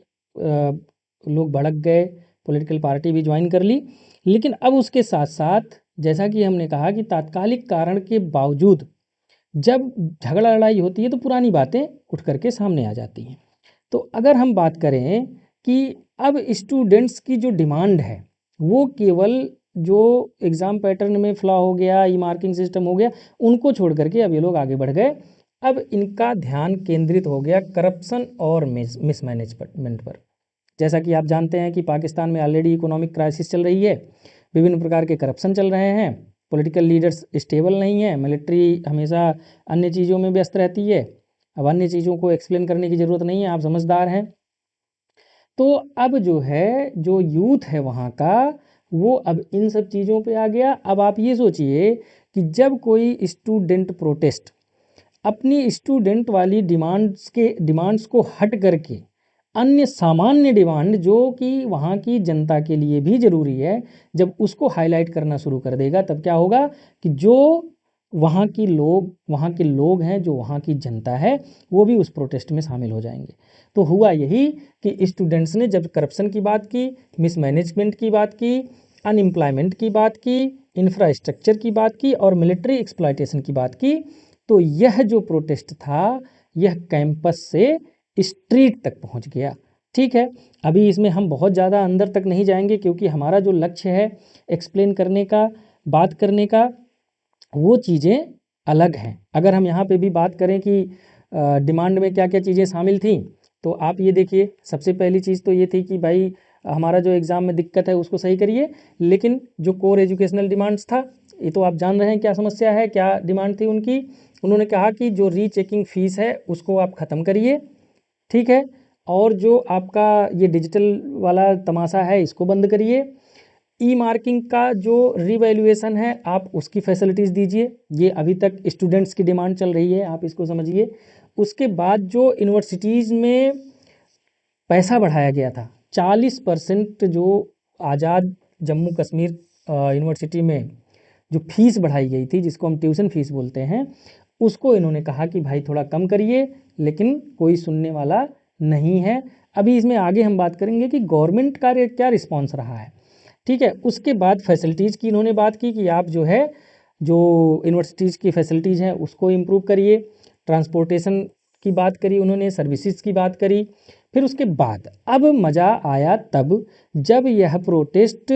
लोग भड़क गए, पॉलिटिकल पार्टी भी ज्वाइन कर ली। लेकिन अब उसके साथ साथ जैसा कि हमने कहा कि तात्कालिक कारण के बावजूद जब झगड़ा लड़ाई होती है तो पुरानी बातें उठ करके सामने आ जाती हैं। तो अगर हम बात करें कि अब स्टूडेंट्स की जो डिमांड है वो केवल जो एग्ज़ाम पैटर्न में फ्लॉ हो गया, ई मार्किंग सिस्टम हो गया, उनको छोड़ करके अब ये लोग आगे बढ़ गए। अब इनका ध्यान केंद्रित हो गया करप्शन और मिसमैनेजमेंट पर। जैसा कि आप जानते हैं कि पाकिस्तान में ऑलरेडी इकोनॉमिक क्राइसिस चल रही है, विभिन्न प्रकार के करप्शन चल रहे हैं, पॉलिटिकल लीडर्स स्टेबल नहीं है, मिलिट्री हमेशा अन्य चीज़ों में व्यस्त रहती है। अब अन्य चीज़ों को एक्सप्लेन करने की ज़रूरत नहीं है, आप समझदार हैं। तो अब जो है, जो यूथ है वहाँ का, वो अब इन सब चीज़ों पे आ गया। अब आप ये सोचिए कि जब कोई स्टूडेंट प्रोटेस्ट अपनी स्टूडेंट वाली डिमांड्स को हट करके अन्य सामान्य डिमांड जो कि वहाँ की जनता के लिए भी ज़रूरी है, जब उसको हाईलाइट करना शुरू कर देगा, तब क्या होगा कि जो वहाँ के लोग हैं, जो वहाँ की जनता है, वो भी उस प्रोटेस्ट में शामिल हो जाएंगे। तो हुआ यही कि स्टूडेंट्स ने जब करप्शन की बात की, मिसमैनेजमेंट की बात की, अनएम्प्लॉयमेंट की बात की, इंफ्रास्ट्रक्चर की बात की और मिलिट्री एक्सप्लॉयटेशन की बात की, तो यह जो प्रोटेस्ट था यह कैंपस से स्ट्रीट तक पहुंच गया। ठीक है, अभी इसमें हम बहुत ज़्यादा अंदर तक नहीं जाएंगे क्योंकि हमारा जो लक्ष्य है एक्सप्लेन करने का, बात करने का, वो चीज़ें अलग हैं। अगर हम यहाँ पे भी बात करें कि डिमांड में क्या क्या चीज़ें शामिल थी, तो आप ये देखिए, सबसे पहली चीज़ तो ये थी कि भाई हमारा जो एग्ज़ाम में दिक्कत है उसको सही करिए। लेकिन जो कोर एजुकेशनल डिमांड्स था, ये तो आप जान रहे हैं क्या समस्या है, क्या डिमांड थी उनकी। उन्होंने कहा कि जो रीचेकिंग फ़ीस है उसको आप ख़त्म करिए, ठीक है, और जो आपका ये डिजिटल वाला तमाशा है इसको बंद करिए। ई मार्किंग का जो रिवैल्यूएशन है आप उसकी फैसिलिटीज़ दीजिए। ये अभी तक स्टूडेंट्स की डिमांड चल रही है, आप इसको समझिए। उसके बाद जो यूनिवर्सिटीज़ में पैसा बढ़ाया गया था, 40% जो आज़ाद जम्मू कश्मीर यूनिवर्सिटी में जो फीस बढ़ाई गई थी, जिसको हम ट्यूशन फीस बोलते हैं, उसको इन्होंने कहा कि भाई थोड़ा कम करिए, लेकिन कोई सुनने वाला नहीं है। अभी इसमें आगे हम बात करेंगे कि गवर्नमेंट का क्या रिस्पॉन्स रहा है, ठीक है। उसके बाद फैसिलिटीज़ की इन्होंने बात की कि आप जो है, जो यूनिवर्सिटीज़ की फैसिलिटीज़ हैं उसको इम्प्रूव करिए। ट्रांसपोर्टेशन की बात करी उन्होंने, सर्विसेज की बात करी। फिर उसके बाद अब मज़ा आया तब जब यह प्रोटेस्ट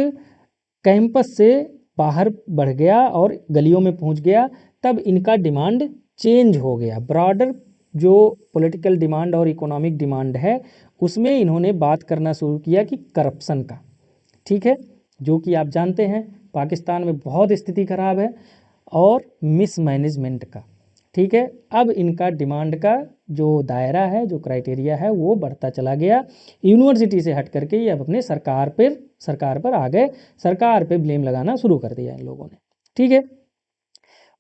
कैंपस से बाहर बढ़ गया और गलियों में पहुंच गया, तब इनका डिमांड चेंज हो गया। ब्रॉडर जो पॉलिटिकल डिमांड और इकोनॉमिक डिमांड है उसमें इन्होंने बात करना शुरू किया कि करप्शन का, ठीक है, जो कि आप जानते हैं पाकिस्तान में बहुत स्थिति खराब है, और मिसमैनेजमेंट का, ठीक है। अब इनका डिमांड का जो दायरा है, जो क्राइटेरिया है, वो बढ़ता चला गया। यूनिवर्सिटी से हट करके ये अब अपने सरकार पर आ गए, सरकार पे ब्लेम लगाना शुरू कर दिया इन लोगों ने, ठीक है।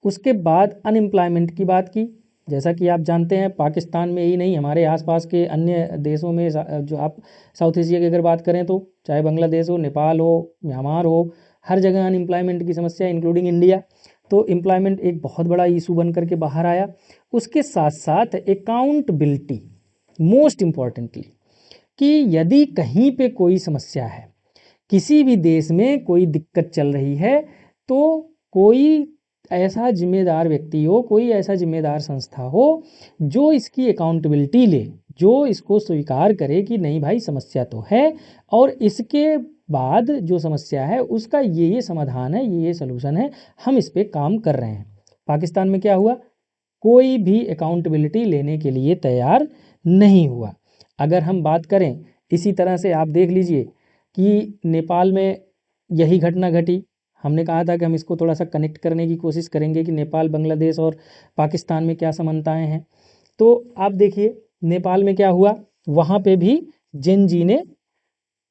उसके बाद अनएम्प्लॉयमेंट की बात की। जैसा कि आप जानते हैं पाकिस्तान में ही नहीं, हमारे आसपास के अन्य देशों में, जो आप साउथ एशिया की अगर बात करें तो चाहे बांग्लादेश हो, नेपाल हो, म्यांमार हो, हर जगह अनएम्प्लॉयमेंट की समस्या, इंक्लूडिंग इंडिया। तो एम्प्लॉयमेंट एक बहुत बड़ा इशू बन करके बाहर आया। उसके साथ साथ अकाउंटेबिलिटी, मोस्ट इम्पॉर्टेंटली, कि यदि कहीं पे कोई समस्या है, किसी भी देश में कोई दिक्कत चल रही है, तो कोई ऐसा जिम्मेदार व्यक्ति हो, कोई ऐसा जिम्मेदार संस्था हो जो इसकी अकाउंटेबिलिटी ले, जो इसको स्वीकार करे कि नहीं भाई समस्या तो है, और इसके बाद जो समस्या है उसका ये समाधान है, ये सलूशन है, हम इस पर काम कर रहे हैं। पाकिस्तान में क्या हुआ, कोई भी अकाउंटेबिलिटी लेने के लिए तैयार नहीं हुआ। अगर हम बात करें इसी तरह से, आप देख लीजिए कि नेपाल में यही घटना घटी। हमने कहा था कि हम इसको थोड़ा सा कनेक्ट करने की कोशिश करेंगे कि नेपाल, बांग्लादेश और पाकिस्तान में क्या समानताएं हैं। तो आप देखिए नेपाल में क्या हुआ, वहाँ पे भी जेन जी ने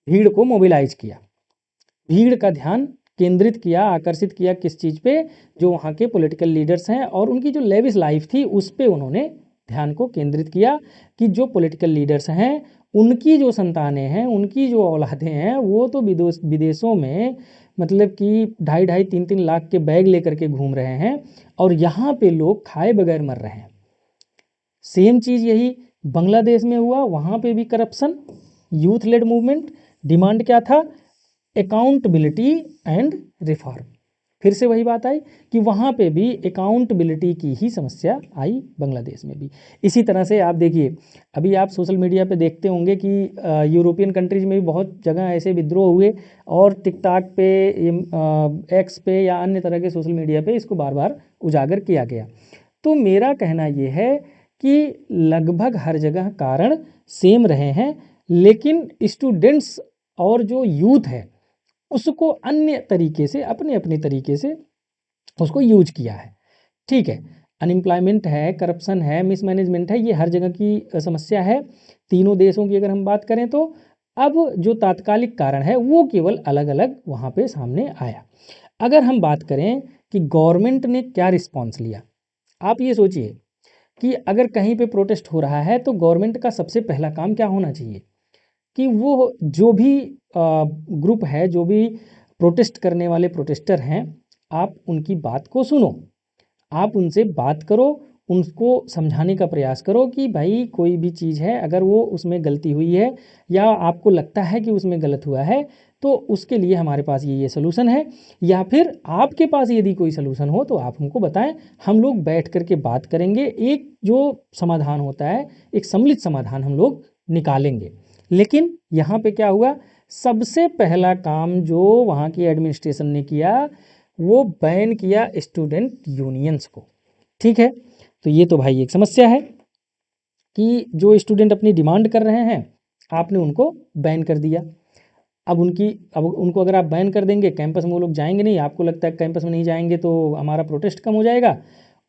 भीड़ को मोबिलाइज किया, भीड़ का ध्यान केंद्रित किया, आकर्षित किया किस चीज़ पे, जो वहाँ के पॉलिटिकल लीडर्स हैं, और उनकी जो लेविश लाइफ थी उस पे उन्होंने ध्यान को केंद्रित किया कि जो पॉलिटिकल लीडर्स हैं उनकी जो संतानें हैं, उनकी जो औलादें हैं, वो तो विदेशों में मतलब कि 2.5-3 लाख के बैग लेकर के घूम रहे हैं और यहाँ पे लोग खाए बगैर मर रहे हैं। सेम चीज़ यही बांग्लादेश में हुआ, वहाँ पे भी corruption, youth led movement, demand क्या था? Accountability and reform. फिर से वही बात आई कि वहाँ पे भी अकाउंटेबिलिटी की ही समस्या आई, बांग्लादेश में भी। इसी तरह से आप देखिए, अभी आप सोशल मीडिया पे देखते होंगे कि यूरोपियन कंट्रीज में भी बहुत जगह ऐसे विद्रोह हुए और टिकटॉक पे, एक्स पे या अन्य तरह के सोशल मीडिया पे इसको बार बार उजागर किया गया। तो मेरा कहना ये है कि लगभग हर जगह कारण सेम रहे हैं, लेकिन स्टूडेंट्स और जो यूथ है उसको अन्य तरीके से, अपने अपने तरीके से उसको यूज किया है। ठीक है, अनएम्प्लॉयमेंट है, करप्शन है, मिसमैनेजमेंट है, ये हर जगह की समस्या है तीनों देशों की अगर हम बात करें तो। अब जो तात्कालिक कारण है वो केवल अलग अलग वहाँ पे सामने आया। अगर हम बात करें कि गवर्नमेंट ने क्या रिस्पॉन्स लिया, आप ये सोचिए कि अगर कहीं पे प्रोटेस्ट हो रहा है तो गवर्नमेंट का सबसे पहला काम क्या होना चाहिए कि वो जो भी ग्रुप है, जो भी प्रोटेस्ट करने वाले प्रोटेस्टर हैं, आप उनकी बात को सुनो, आप उनसे बात करो, उनको समझाने का प्रयास करो कि भाई कोई भी चीज़ है अगर वो उसमें गलती हुई है या आपको लगता है कि उसमें गलत हुआ है तो उसके लिए हमारे पास ये सलूशन है, या फिर आपके पास यदि कोई सलूशन हो तो आप हमको बताएं, हम लोग बैठ करके बात करेंगे, एक जो समाधान होता है, एक सम्मिलित समाधान हम लोग निकालेंगे। लेकिन यहाँ पे क्या हुआ, सबसे पहला काम जो वहाँ की एडमिनिस्ट्रेशन ने किया वो बैन किया स्टूडेंट यूनियंस को। ठीक है, तो ये तो भाई एक समस्या है कि जो स्टूडेंट अपनी डिमांड कर रहे हैं आपने उनको बैन कर दिया। अब उनको अगर आप बैन कर देंगे, कैंपस में वो लोग जाएंगे नहीं, आपको लगता है कैंपस में नहीं जाएंगे तो हमारा प्रोटेस्ट कम हो जाएगा।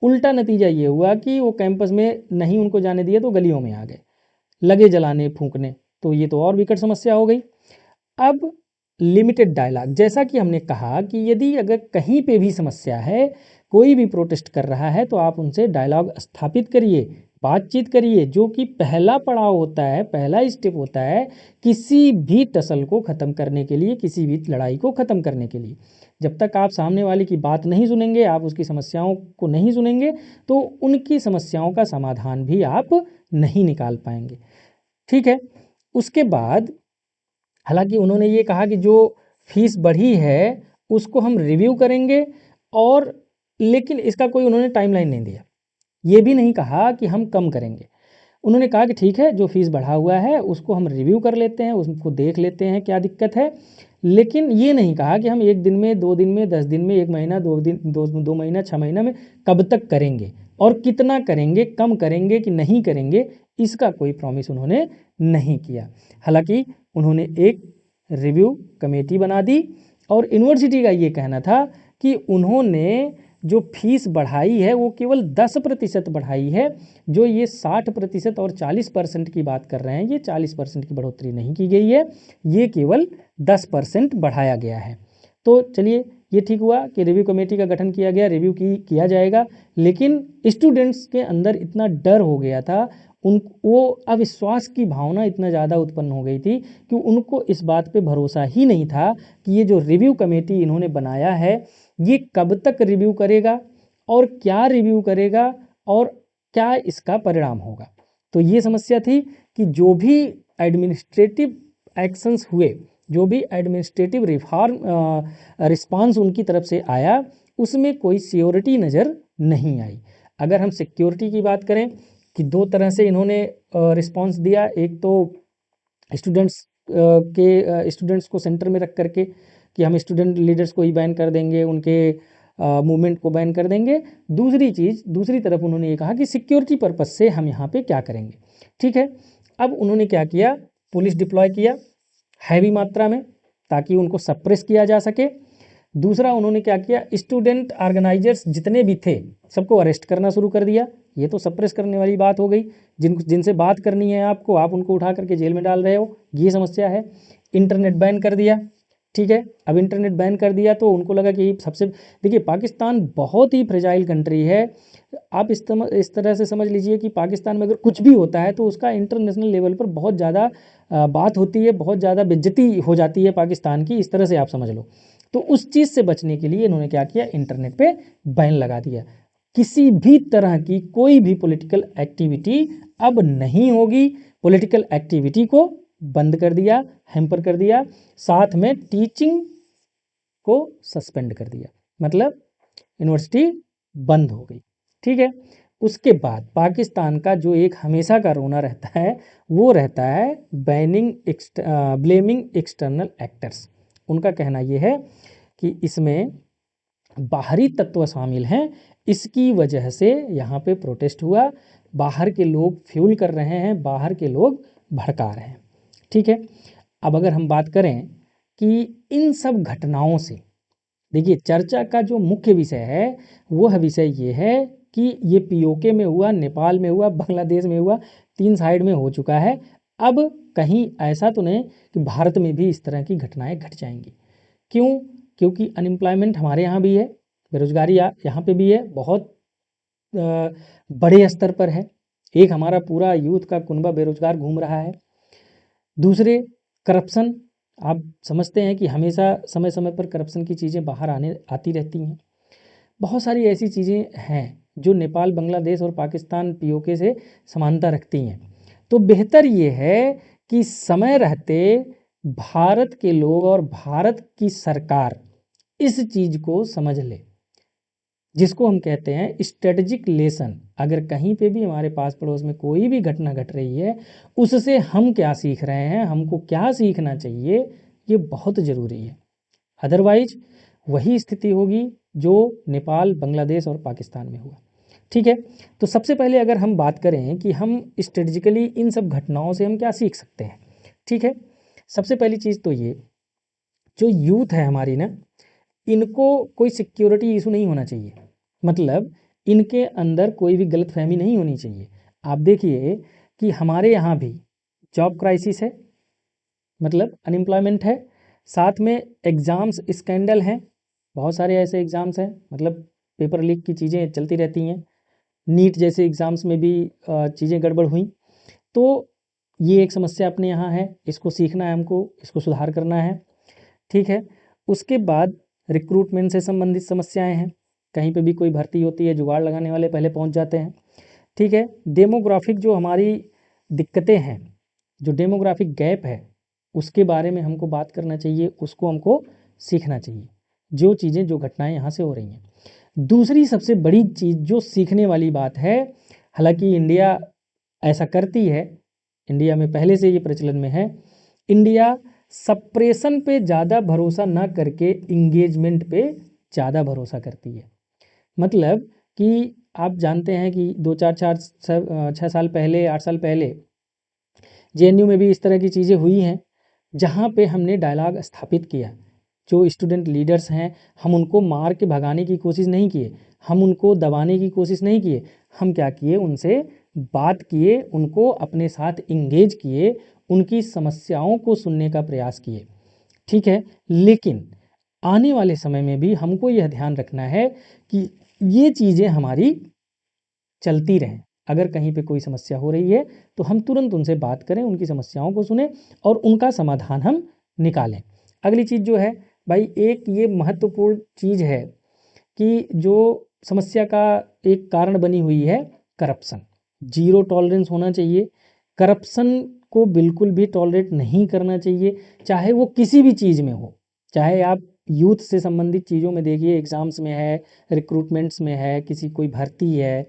उल्टा नतीजा ये हुआ कि वो कैंपस में नहीं उनको जाने दिए तो गलियों में आ गए, लगे जलाने फूंकने, तो ये तो और विकट समस्या हो गई। अब लिमिटेड डायलॉग, जैसा कि हमने कहा कि यदि अगर कहीं पे भी समस्या है, कोई भी प्रोटेस्ट कर रहा है तो आप उनसे डायलॉग स्थापित करिए, बातचीत करिए, जो कि पहला पड़ाव होता है, पहला स्टेप होता है किसी भी टसल को ख़त्म करने के लिए, किसी भी लड़ाई को ख़त्म करने के लिए। जब तक आप सामने वाले की बात नहीं सुनेंगे, आप उसकी समस्याओं को नहीं सुनेंगे तो उनकी समस्याओं का समाधान भी आप नहीं निकाल पाएंगे। ठीक है, उसके बाद हालांकि उन्होंने ये कहा कि जो फीस बढ़ी है उसको हम रिव्यू करेंगे, और लेकिन इसका कोई उन्होंने टाइमलाइन नहीं दिया। ये भी नहीं कहा कि हम कम करेंगे, उन्होंने कहा कि ठीक है जो फीस बढ़ा हुआ है उसको हम रिव्यू कर लेते हैं, उसको देख लेते हैं क्या दिक्कत है। लेकिन ये नहीं कहा कि हम 1 दिन में, 2 दिन में, 10 दिन में, 1 महीना, 2 दिन, 2 महीना, 6 महीना में कब तक करेंगे और कितना करेंगे, कम करेंगे कि नहीं करेंगे, इसका कोई प्रॉमिस उन्होंने नहीं किया। हालांकि उन्होंने एक रिव्यू कमेटी बना दी और यूनिवर्सिटी का ये कहना था कि उन्होंने जो फीस बढ़ाई है वो केवल 10% बढ़ाई है, जो ये 60% और 40% की बात कर रहे हैं, ये 40% की बढ़ोतरी नहीं की गई है, ये केवल 10% बढ़ाया गया है। तो चलिए ये ठीक हुआ कि रिव्यू कमेटी का गठन किया गया, रिव्यू किया जाएगा। लेकिन स्टूडेंट्स के अंदर इतना डर हो गया था, वो अविश्वास की भावना इतना ज़्यादा उत्पन्न हो गई थी कि उनको इस बात पे भरोसा ही नहीं था कि ये जो रिव्यू कमेटी इन्होंने बनाया है ये कब तक रिव्यू करेगा और क्या रिव्यू करेगा और क्या इसका परिणाम होगा। तो ये समस्या थी कि जो भी एडमिनिस्ट्रेटिव एक्शंस हुए, जो भी एडमिनिस्ट्रेटिव रिफॉर्म रिस्पांस उनकी तरफ से आया, उसमें कोई सिक्योरिटी नज़र नहीं आई। अगर हम सिक्योरिटी की बात करें कि 2 तरह से इन्होंने रिस्पांस दिया, एक तो स्टूडेंट्स को सेंटर में रख करके कि हम स्टूडेंट लीडर्स को ही बैन कर देंगे, उनके मूवमेंट को बैन कर देंगे। दूसरी तरफ उन्होंने ये कहा कि सिक्योरिटी पर्पस से हम यहाँ पे क्या करेंगे। ठीक है, अब उन्होंने क्या किया, पुलिस डिप्लॉय किया हैवी मात्रा में ताकि उनको सप्रेस किया जा सके। दूसरा उन्होंने क्या किया, स्टूडेंट ऑर्गेनाइजर्स जितने भी थे सबको अरेस्ट करना शुरू कर दिया। ये तो सप्रेस करने वाली बात हो गई, जिनसे बात करनी है आपको, आप उनको उठा करके जेल में डाल रहे हो, ये समस्या है। इंटरनेट बैन कर दिया, ठीक है। अब इंटरनेट बैन कर दिया तो उनको लगा कि सबसे, देखिए पाकिस्तान बहुत ही फ्रेजाइल कंट्री है। आप इस तरह से समझ लीजिए कि पाकिस्तान में अगर कुछ भी होता है तो उसका इंटरनेशनल लेवल पर बहुत ज़्यादा बात होती है, बहुत ज़्यादा बेइज्जती हो जाती है पाकिस्तान की, इस तरह से आप समझ लो। तो उस चीज़ से बचने के लिए इन्होंने क्या किया, इंटरनेट पे बैन लगा दिया। किसी भी तरह की कोई भी पॉलिटिकल एक्टिविटी अब नहीं होगी, पॉलिटिकल एक्टिविटी को बंद कर दिया, हैम्पर कर दिया, साथ में टीचिंग को सस्पेंड कर दिया, मतलब यूनिवर्सिटी बंद हो गई। ठीक है। उसके बाद पाकिस्तान का जो एक हमेशा का रोना रहता है वो रहता है ब्लेमिंग एक्सटर्नल एक्टर्स। उनका कहना ये है कि इसमें बाहरी तत्व शामिल हैं, इसकी वजह से यहाँ पे प्रोटेस्ट हुआ, बाहर के लोग फ्यूल कर रहे हैं, बाहर के लोग भड़का रहे हैं। ठीक है। अब अगर हम बात करें कि इन सब घटनाओं से, देखिए चर्चा का जो मुख्य विषय है वो विषय ये है कि ये पीओके में हुआ, नेपाल में हुआ, बांग्लादेश में हुआ, 3 साइड में हो चुका है। अब कहीं ऐसा तो नहीं कि भारत में भी इस तरह की घटनाएं घट जाएंगी। क्यों? क्योंकि अनएम्प्लॉयमेंट हमारे यहाँ भी है, बेरोजगारी यहाँ पे भी है, बहुत बड़े स्तर पर है। एक हमारा पूरा यूथ का कुनबा बेरोजगार घूम रहा है। दूसरे, करप्शन, आप समझते हैं कि हमेशा समय समय पर करप्शन की चीज़ें बाहर आती रहती हैं। बहुत सारी ऐसी चीज़ें हैं जो नेपाल, बांग्लादेश और पाकिस्तान पीओके से समानता रखती हैं। तो बेहतर ये है कि समय रहते भारत के लोग और भारत की सरकार इस चीज़ को समझ ले, जिसको हम कहते हैं स्ट्रेटजिक लेसन। अगर कहीं पे भी हमारे पास पड़ोस में कोई भी घटना घट रही है, उससे हम क्या सीख रहे हैं, हमको क्या सीखना चाहिए, ये बहुत ज़रूरी है। अदरवाइज वही स्थिति होगी जो नेपाल, बांग्लादेश और पाकिस्तान में हुआ। ठीक है। तो सबसे पहले अगर हम बात करें कि हम स्ट्रेटजिकली इन सब घटनाओं से हम क्या सीख सकते हैं। ठीक है। सबसे पहली चीज़ तो ये, जो यूथ है हमारी ना, इनको कोई सिक्योरिटी इशू नहीं होना चाहिए, मतलब इनके अंदर कोई भी गलतफहमी नहीं होनी चाहिए। आप देखिए कि हमारे यहाँ भी जॉब क्राइसिस है, मतलब अनएम्प्लॉयमेंट है, साथ में एग्ज़ाम्स स्कैंडल हैं, बहुत सारे ऐसे एग्ज़ाम्स हैं, मतलब पेपर लीक की चीज़ें चलती रहती हैं। नीट जैसे एग्ज़ाम्स में भी चीज़ें गड़बड़ हुई। तो ये एक समस्या अपने यहाँ है, इसको सीखना है हमको, इसको सुधार करना है। ठीक है। उसके बाद रिक्रूटमेंट से संबंधित समस्याएं हैं, कहीं पे भी कोई भर्ती होती है, जुगाड़ लगाने वाले पहले पहुंच जाते हैं। ठीक है। डेमोग्राफिक जो हमारी दिक्कतें हैं, जो डेमोग्राफिक गैप है, उसके बारे में हमको बात करना चाहिए, उसको हमको सीखना चाहिए, जो चीज़ें, जो घटनाएं यहाँ से हो रही हैं। दूसरी सबसे बड़ी चीज़ जो सीखने वाली बात है, हालांकि इंडिया ऐसा करती है, इंडिया में पहले से ये प्रचलन में है, इंडिया सप्रेशन पे ज़्यादा भरोसा ना करके इंगेजमेंट पे ज़्यादा भरोसा करती है। मतलब कि आप जानते हैं कि 2 4 4 6 साल पहले, 8 साल पहले जेएनयू में भी इस तरह की चीज़ें हुई हैं, जहाँ पे हमने डायलॉग स्थापित किया। जो स्टूडेंट लीडर्स हैं, हम उनको मार के भगाने की कोशिश नहीं किए, हम उनको दबाने की कोशिश नहीं किए, हम क्या किए, उनसे बात किए, उनको अपने साथ इंगेज किए, उनकी समस्याओं को सुनने का प्रयास किए। ठीक है। लेकिन आने वाले समय में भी हमको यह ध्यान रखना है कि ये चीज़ें हमारी चलती रहें। अगर कहीं पे कोई समस्या हो रही है तो हम तुरंत उनसे बात करें, उनकी समस्याओं को सुने और उनका समाधान हम निकालें। अगली चीज़ जो है भाई, एक ये महत्वपूर्ण चीज़ है कि जो समस्या का एक कारण बनी हुई है, करप्शन। जीरो टॉलरेंस होना चाहिए, करप्शन को बिल्कुल भी टॉलरेट नहीं करना चाहिए, चाहे वो किसी भी चीज़ में हो। चाहे आप यूथ से संबंधित चीज़ों में देखिए, एग्ज़ाम्स में है, रिक्रूटमेंट्स में है, किसी कोई भर्ती है,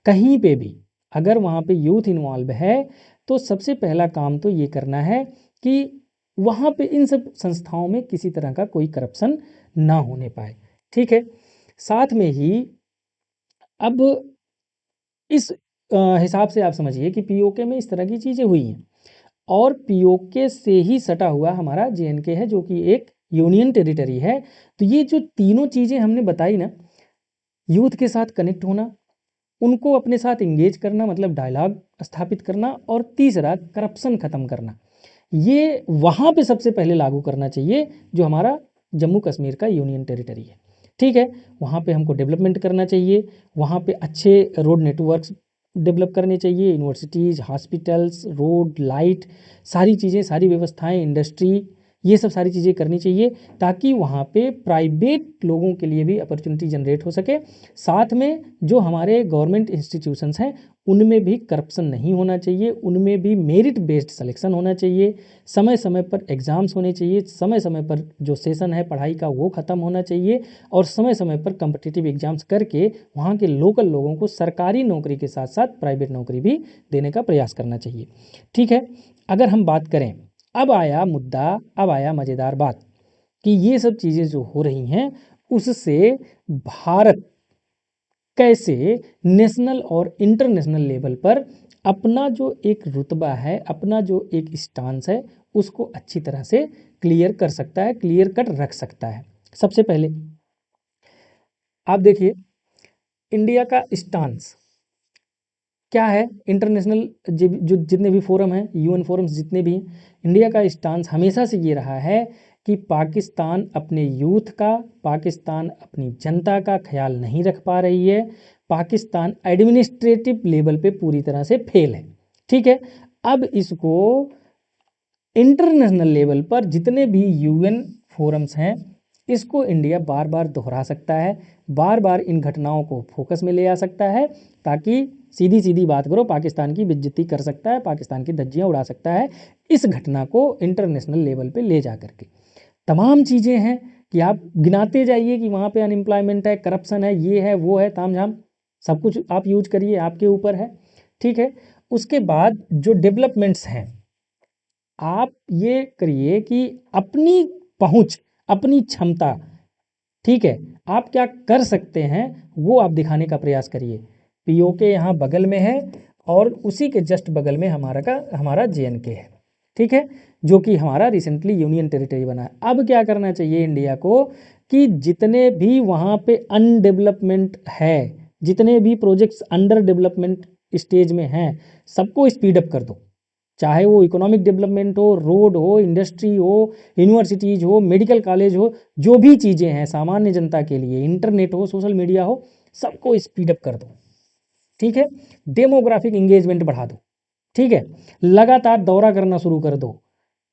कहीं पे भी अगर वहाँ पे यूथ इन्वॉल्व है तो सबसे पहला काम तो ये करना है कि वहाँ पे इन सब संस्थाओं में किसी तरह का कोई करप्शन ना होने पाए। ठीक है। साथ में ही अब इस हिसाब से आप समझिए कि पीओके में इस तरह की चीज़ें हुई हैं, और पीओके से ही सटा हुआ हमारा जेएनके है, जो कि एक यूनियन टेरिटरी है। तो ये जो तीनों चीज़ें हमने बताई ना, यूथ के साथ कनेक्ट होना, उनको अपने साथ इंगेज करना, मतलब डायलॉग स्थापित करना, और तीसरा करप्शन ख़त्म करना, ये वहाँ पे सबसे पहले लागू करना चाहिए, जो हमारा जम्मू कश्मीर का यूनियन टेरिटरी है। ठीक है, वहाँ पे हमको डेवलपमेंट करना चाहिए, वहाँ पे अच्छे रोड नेटवर्क्स डेवलप करने चाहिए, यूनिवर्सिटीज़, हॉस्पिटल्स, रोड, लाइट, सारी चीज़ें, सारी व्यवस्थाएं, इंडस्ट्री, ये सब सारी चीज़ें करनी चाहिए, ताकि वहाँ पे प्राइवेट लोगों के लिए भी अपॉर्चुनिटी जनरेट हो सके। साथ में जो हमारे गवर्नमेंट इंस्टीट्यूशंस हैं उनमें भी करप्शन नहीं होना चाहिए, उनमें भी मेरिट बेस्ड सिलेक्शन होना चाहिए, समय समय पर एग्ज़ाम्स होने चाहिए, समय समय पर जो सेशन है पढ़ाई का वो ख़त्म होना चाहिए, और समय समय पर कम्पिटिटिव एग्ज़ाम्स करके वहाँ के लोकल लोगों को सरकारी नौकरी के साथ साथ प्राइवेट नौकरी भी देने का प्रयास करना चाहिए। ठीक है, अगर हम बात करें, अब आया मुद्दा, अब आया मज़ेदार बात कि ये सब चीज़ें जो हो रही हैं उससे भारत कैसे नेशनल और इंटरनेशनल लेवल पर अपना जो एक रुतबा है, अपना जो एक स्टांस है, उसको अच्छी तरह से क्लियर कर सकता है, क्लियर कट रख सकता है। सबसे पहले आप देखिए इंडिया का स्टांस क्या है। इंटरनेशनल जो जितने भी फोरम हैं, यूएन फोरम्स जितने भी हैं, इंडिया का स्टांस हमेशा से ये रहा है कि पाकिस्तान अपने यूथ का, पाकिस्तान अपनी जनता का ख्याल नहीं रख पा रही है, पाकिस्तान एडमिनिस्ट्रेटिव लेवल पे पूरी तरह से फेल है। ठीक है, अब इसको इंटरनेशनल लेवल पर जितने भी यूएन फोरम्स हैं, इसको इंडिया बार बार दोहरा सकता है, बार बार इन घटनाओं को फोकस में ले आ सकता है, ताकि सीधी सीधी बात करो पाकिस्तान की बेइज्जती कर सकता है, पाकिस्तान की धज्जियां उड़ा सकता है, इस घटना को इंटरनेशनल लेवल पे ले जा करके। तमाम चीज़ें हैं कि आप गिनाते जाइए कि वहाँ पे अनएम्प्लॉयमेंट है, करप्शन है, ये है, वो है, तामझाम, सब कुछ आप यूज करिए, आपके ऊपर है। ठीक है, उसके बाद जो डेवलपमेंट्स हैं, आप ये करिए कि अपनी पहुंच, अपनी क्षमता, ठीक है, आप क्या कर सकते हैं वो आप दिखाने का प्रयास करिए। पीओके यहाँ बगल में है और उसी के जस्ट बगल में हमारा जेएनके है। ठीक है, जो कि हमारा रिसेंटली यूनियन टेरिटरी बना है। अब क्या करना चाहिए इंडिया को कि जितने भी वहाँ पे अनडेवलपमेंट है, जितने भी प्रोजेक्ट्स अंडर डेवलपमेंट स्टेज में हैं, सबको स्पीड अप कर दो। चाहे वो इकोनॉमिक डेवलपमेंट हो, रोड हो, इंडस्ट्री हो, यूनिवर्सिटीज़ हो, मेडिकल कॉलेज हो, जो भी चीज़ें हैं सामान्य जनता के लिए, इंटरनेट हो, सोशल मीडिया हो, सबको स्पीड अप कर दो। ठीक है, डेमोग्राफिक इंगेजमेंट बढ़ा दो। ठीक है, लगातार दौरा करना शुरू कर दो,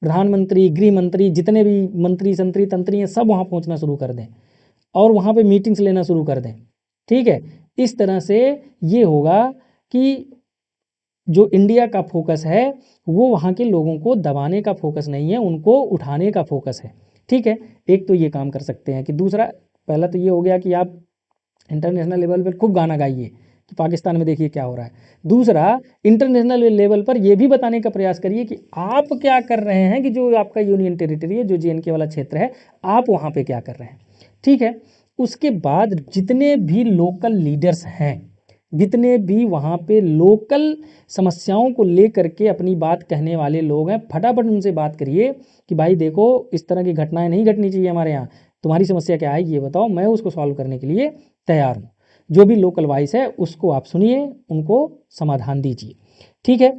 प्रधानमंत्री, गृह मंत्री, जितने भी मंत्री संतरी तंत्री हैं, सब वहाँ पहुँचना शुरू कर दें और वहाँ पे मीटिंग्स लेना शुरू कर दें। ठीक है, इस तरह से ये होगा कि जो इंडिया का फोकस है वो वहाँ के लोगों को दबाने का फोकस नहीं है, उनको उठाने का फोकस है। ठीक है, एक तो ये काम कर सकते हैं कि दूसरा, पहला तो ये हो गया कि आप इंटरनेशनल लेवल पर खूब गाना गाइए कि पाकिस्तान में देखिए क्या हो रहा है। दूसरा, इंटरनेशनल लेवल पर यह भी बताने का प्रयास करिए कि आप क्या कर रहे हैं, कि जो आपका यूनियन टेरिटरी है, जो जेएनके वाला क्षेत्र है, आप वहाँ पे क्या कर रहे हैं। ठीक है, उसके बाद जितने भी लोकल लीडर्स हैं, जितने भी वहाँ पे लोकल समस्याओं को लेकर के अपनी बात कहने वाले लोग हैं, फटाफट उनसे बात करिए कि भाई देखो, इस तरह की घटनाएं नहीं घटनी चाहिए हमारे यहाँ, तुम्हारी समस्या क्या है ये बताओ, मैं उसको सॉल्व करने के लिए तैयार हूँ। जो भी लोकल वॉइस है उसको आप सुनिए, उनको समाधान दीजिए। ठीक है,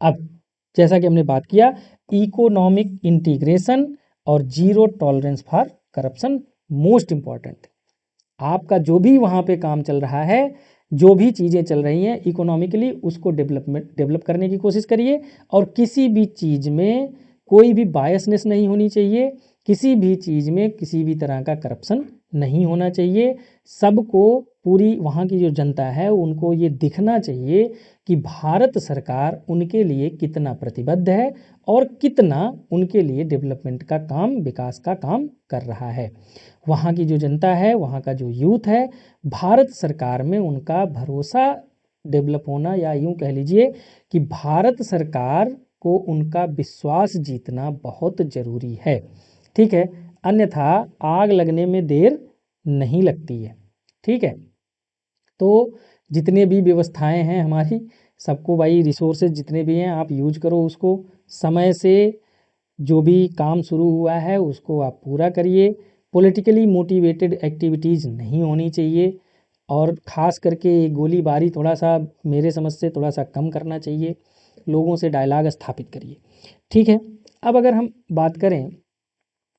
अब जैसा कि हमने बात किया, इकोनॉमिक इंटीग्रेशन और zero tolerance for corruption most important. आपका जो भी वहाँ पे काम चल रहा है, जो भी चीज़ें चल रही हैं इकोनॉमिकली, उसको डेवलप करने की कोशिश करिए, और किसी भी चीज़ में कोई भी बायसनेस नहीं होनी चाहिए, किसी भी चीज़ में किसी भी तरह का करप्शन नहीं होना चाहिए। सबको, पूरी वहाँ की जो जनता है उनको ये दिखना चाहिए कि भारत सरकार उनके लिए कितना प्रतिबद्ध है और कितना उनके लिए डेवलपमेंट का काम, विकास का काम कर रहा है। वहाँ की जो जनता है, वहाँ का जो यूथ है, भारत सरकार में उनका भरोसा डेवलप होना, या यूँ कह लीजिए कि भारत सरकार को उनका विश्वास जीतना बहुत ज़रूरी है। ठीक है, अन्यथा आग लगने में देर नहीं लगती है। ठीक है, तो जितने भी व्यवस्थाएं हैं हमारी, सबको भाई रिसोर्सेज जितने भी हैं आप यूज करो, उसको समय से जो भी काम शुरू हुआ है उसको आप पूरा करिए। पॉलिटिकली मोटिवेटेड एक्टिविटीज़ नहीं होनी चाहिए, और ख़ास करके गोलीबारी थोड़ा सा मेरे समझ से थोड़ा सा कम करना चाहिए। लोगों से डायलॉग स्थापित करिए। ठीक है, अब अगर हम बात करें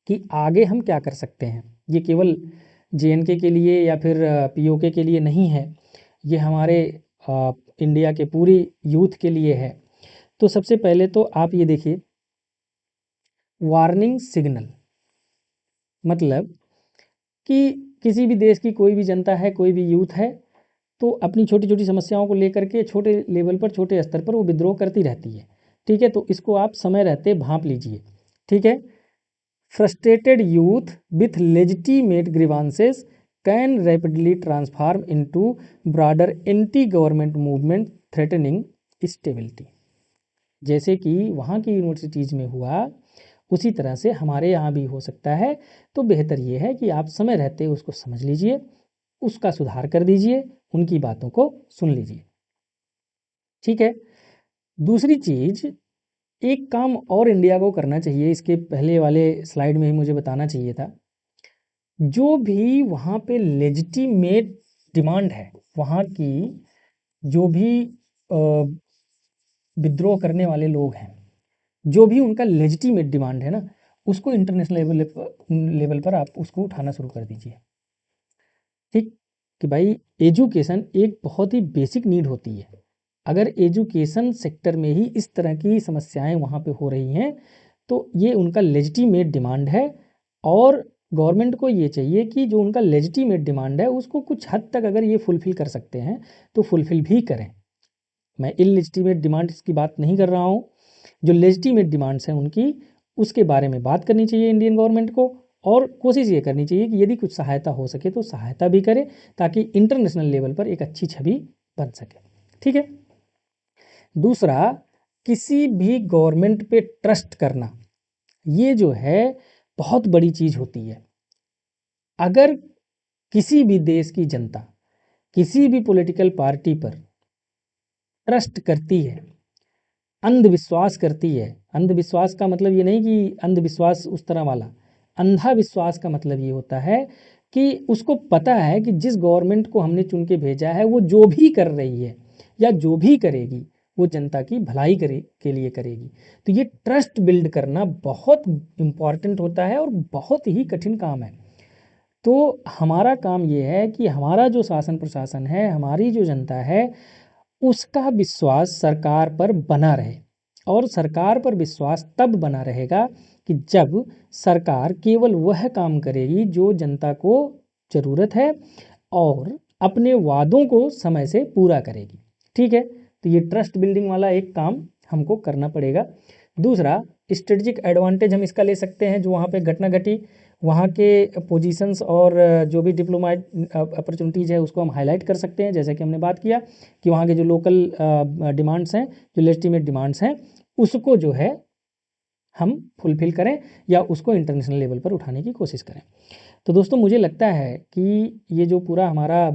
कि आगे हम क्या कर सकते हैं, ये केवल जेएनके के लिए या फिर पीओके के लिए नहीं है, ये हमारे इंडिया के पूरी यूथ के लिए है। तो सबसे पहले तो आप ये देखिए, वार्निंग सिग्नल, मतलब कि किसी भी देश की कोई भी जनता है, कोई भी यूथ है, तो अपनी छोटी छोटी समस्याओं को लेकर के छोटे लेवल पर, छोटे स्तर पर वो विद्रोह करती रहती है। ठीक है, तो इसको आप समय रहते भांप लीजिए। ठीक है, frustrated youth with legitimate grievances can rapidly transform into broader anti government movement threatening stability. जैसे कि वहाँ की यूनिवर्सिटीज़ में हुआ, उसी तरह से हमारे यहाँ भी हो सकता है। तो बेहतर ये है कि आप समय रहते उसको समझ लीजिए, उसका सुधार कर दीजिए, उनकी बातों को सुन लीजिए। ठीक है, दूसरी चीज़, एक काम और इंडिया को करना चाहिए, इसके पहले वाले स्लाइड में ही मुझे बताना चाहिए था। जो भी वहाँ पे लेजिटिमेट डिमांड है, वहाँ की जो भी विद्रोह करने वाले लोग हैं, जो भी उनका लेजिटिमेट डिमांड है ना, उसको इंटरनेशनल लेवल पर आप उसको उठाना शुरू कर दीजिए। ठीक, कि भाई एजुकेशन एक बहुत ही बेसिक नीड होती है। अगर एजुकेशन सेक्टर में ही इस तरह की समस्याएं वहाँ पे हो रही हैं, तो ये उनका लेजिटिमेट डिमांड है। और गवर्नमेंट को ये चाहिए कि जो उनका लेजिटिमेट डिमांड है उसको कुछ हद तक अगर ये फुलफ़िल कर सकते हैं तो फुलफ़िल भी करें। मैं इललेजिटिमेट डिमांड्स की बात नहीं कर रहा हूँ, जो लेजिटिमेट डिमांड्स हैं उनकी, उसके बारे में बात करनी चाहिए इंडियन गवर्नमेंट को। और कोशिश ये करनी चाहिए कि यदि कुछ सहायता हो सके तो सहायता भी करे, ताकि इंटरनेशनल लेवल पर एक अच्छी छवि बन सके। ठीक है, दूसरा, किसी भी गवर्नमेंट पे ट्रस्ट करना, ये जो है बहुत बड़ी चीज़ होती है। अगर किसी भी देश की जनता किसी भी पॉलिटिकल पार्टी पर ट्रस्ट करती है, अंधविश्वास करती है, अंधविश्वास का मतलब ये नहीं कि अंधविश्वास उस तरह वाला, अंधा विश्वास का मतलब ये होता है कि उसको पता है कि जिस गवर्नमेंट को हमने चुन के भेजा है वो जो भी कर रही है या जो भी करेगी वो जनता की भलाई के लिए करेगी। तो ये ट्रस्ट बिल्ड करना बहुत इम्पॉर्टेंट होता है और बहुत ही कठिन काम है। तो हमारा काम ये है कि हमारा जो शासन प्रशासन है, हमारी जो जनता है, उसका विश्वास सरकार पर बना रहे। और सरकार पर विश्वास तब बना रहेगा कि जब सरकार केवल वह काम करेगी जो जनता को ज़रूरत है और अपने वादों को समय से पूरा करेगी। ठीक है, तो ये ट्रस्ट बिल्डिंग वाला एक काम हमको करना पड़ेगा। दूसरा, स्ट्रेटजिक एडवांटेज हम इसका ले सकते हैं, जो वहाँ पे घटना घटी, वहाँ के पोजीशंस और जो भी डिप्लोमेट अपॉर्चुनिटीज़ है उसको हम हाईलाइट कर सकते हैं। जैसे कि हमने बात किया कि वहाँ के जो लोकल डिमांड्स हैं, जो लेजिटिमेट डिमांड्स हैं, उसको जो है हम फुलफ़िल करें या उसको इंटरनेशनल लेवल पर उठाने की कोशिश करें। तो दोस्तों, मुझे लगता है कि ये जो पूरा हमारा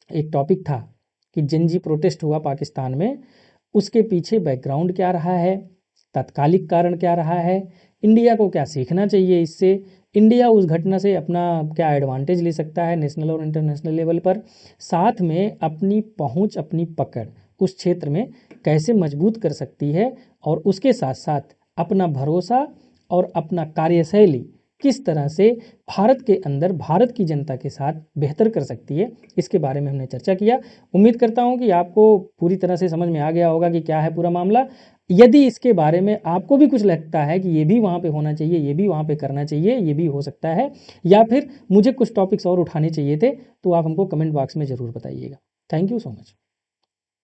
एक टॉपिक था कि जेन जी प्रोटेस्ट हुआ पाकिस्तान में, उसके पीछे बैकग्राउंड क्या रहा है, तात्कालिक कारण क्या रहा है, इंडिया को क्या सीखना चाहिए इससे, इंडिया उस घटना से अपना क्या एडवांटेज ले सकता है नेशनल और इंटरनेशनल लेवल पर, साथ में अपनी पहुंच, अपनी पकड़ उस क्षेत्र में कैसे मजबूत कर सकती है, और उसके साथ साथ अपना भरोसा और अपना कार्यशैली किस तरह से भारत के अंदर भारत की जनता के साथ बेहतर कर सकती है, इसके बारे में हमने चर्चा किया। उम्मीद करता हूं कि आपको पूरी तरह से समझ में आ गया होगा कि क्या है पूरा मामला। यदि इसके बारे में आपको भी कुछ लगता है कि ये भी वहाँ पे होना चाहिए, ये भी वहाँ पे करना चाहिए, ये भी हो सकता है, या फिर मुझे कुछ टॉपिक्स और उठाने चाहिए थे, तो आप हमको कमेंट बॉक्स में ज़रूर बताइएगा। Thank you so much.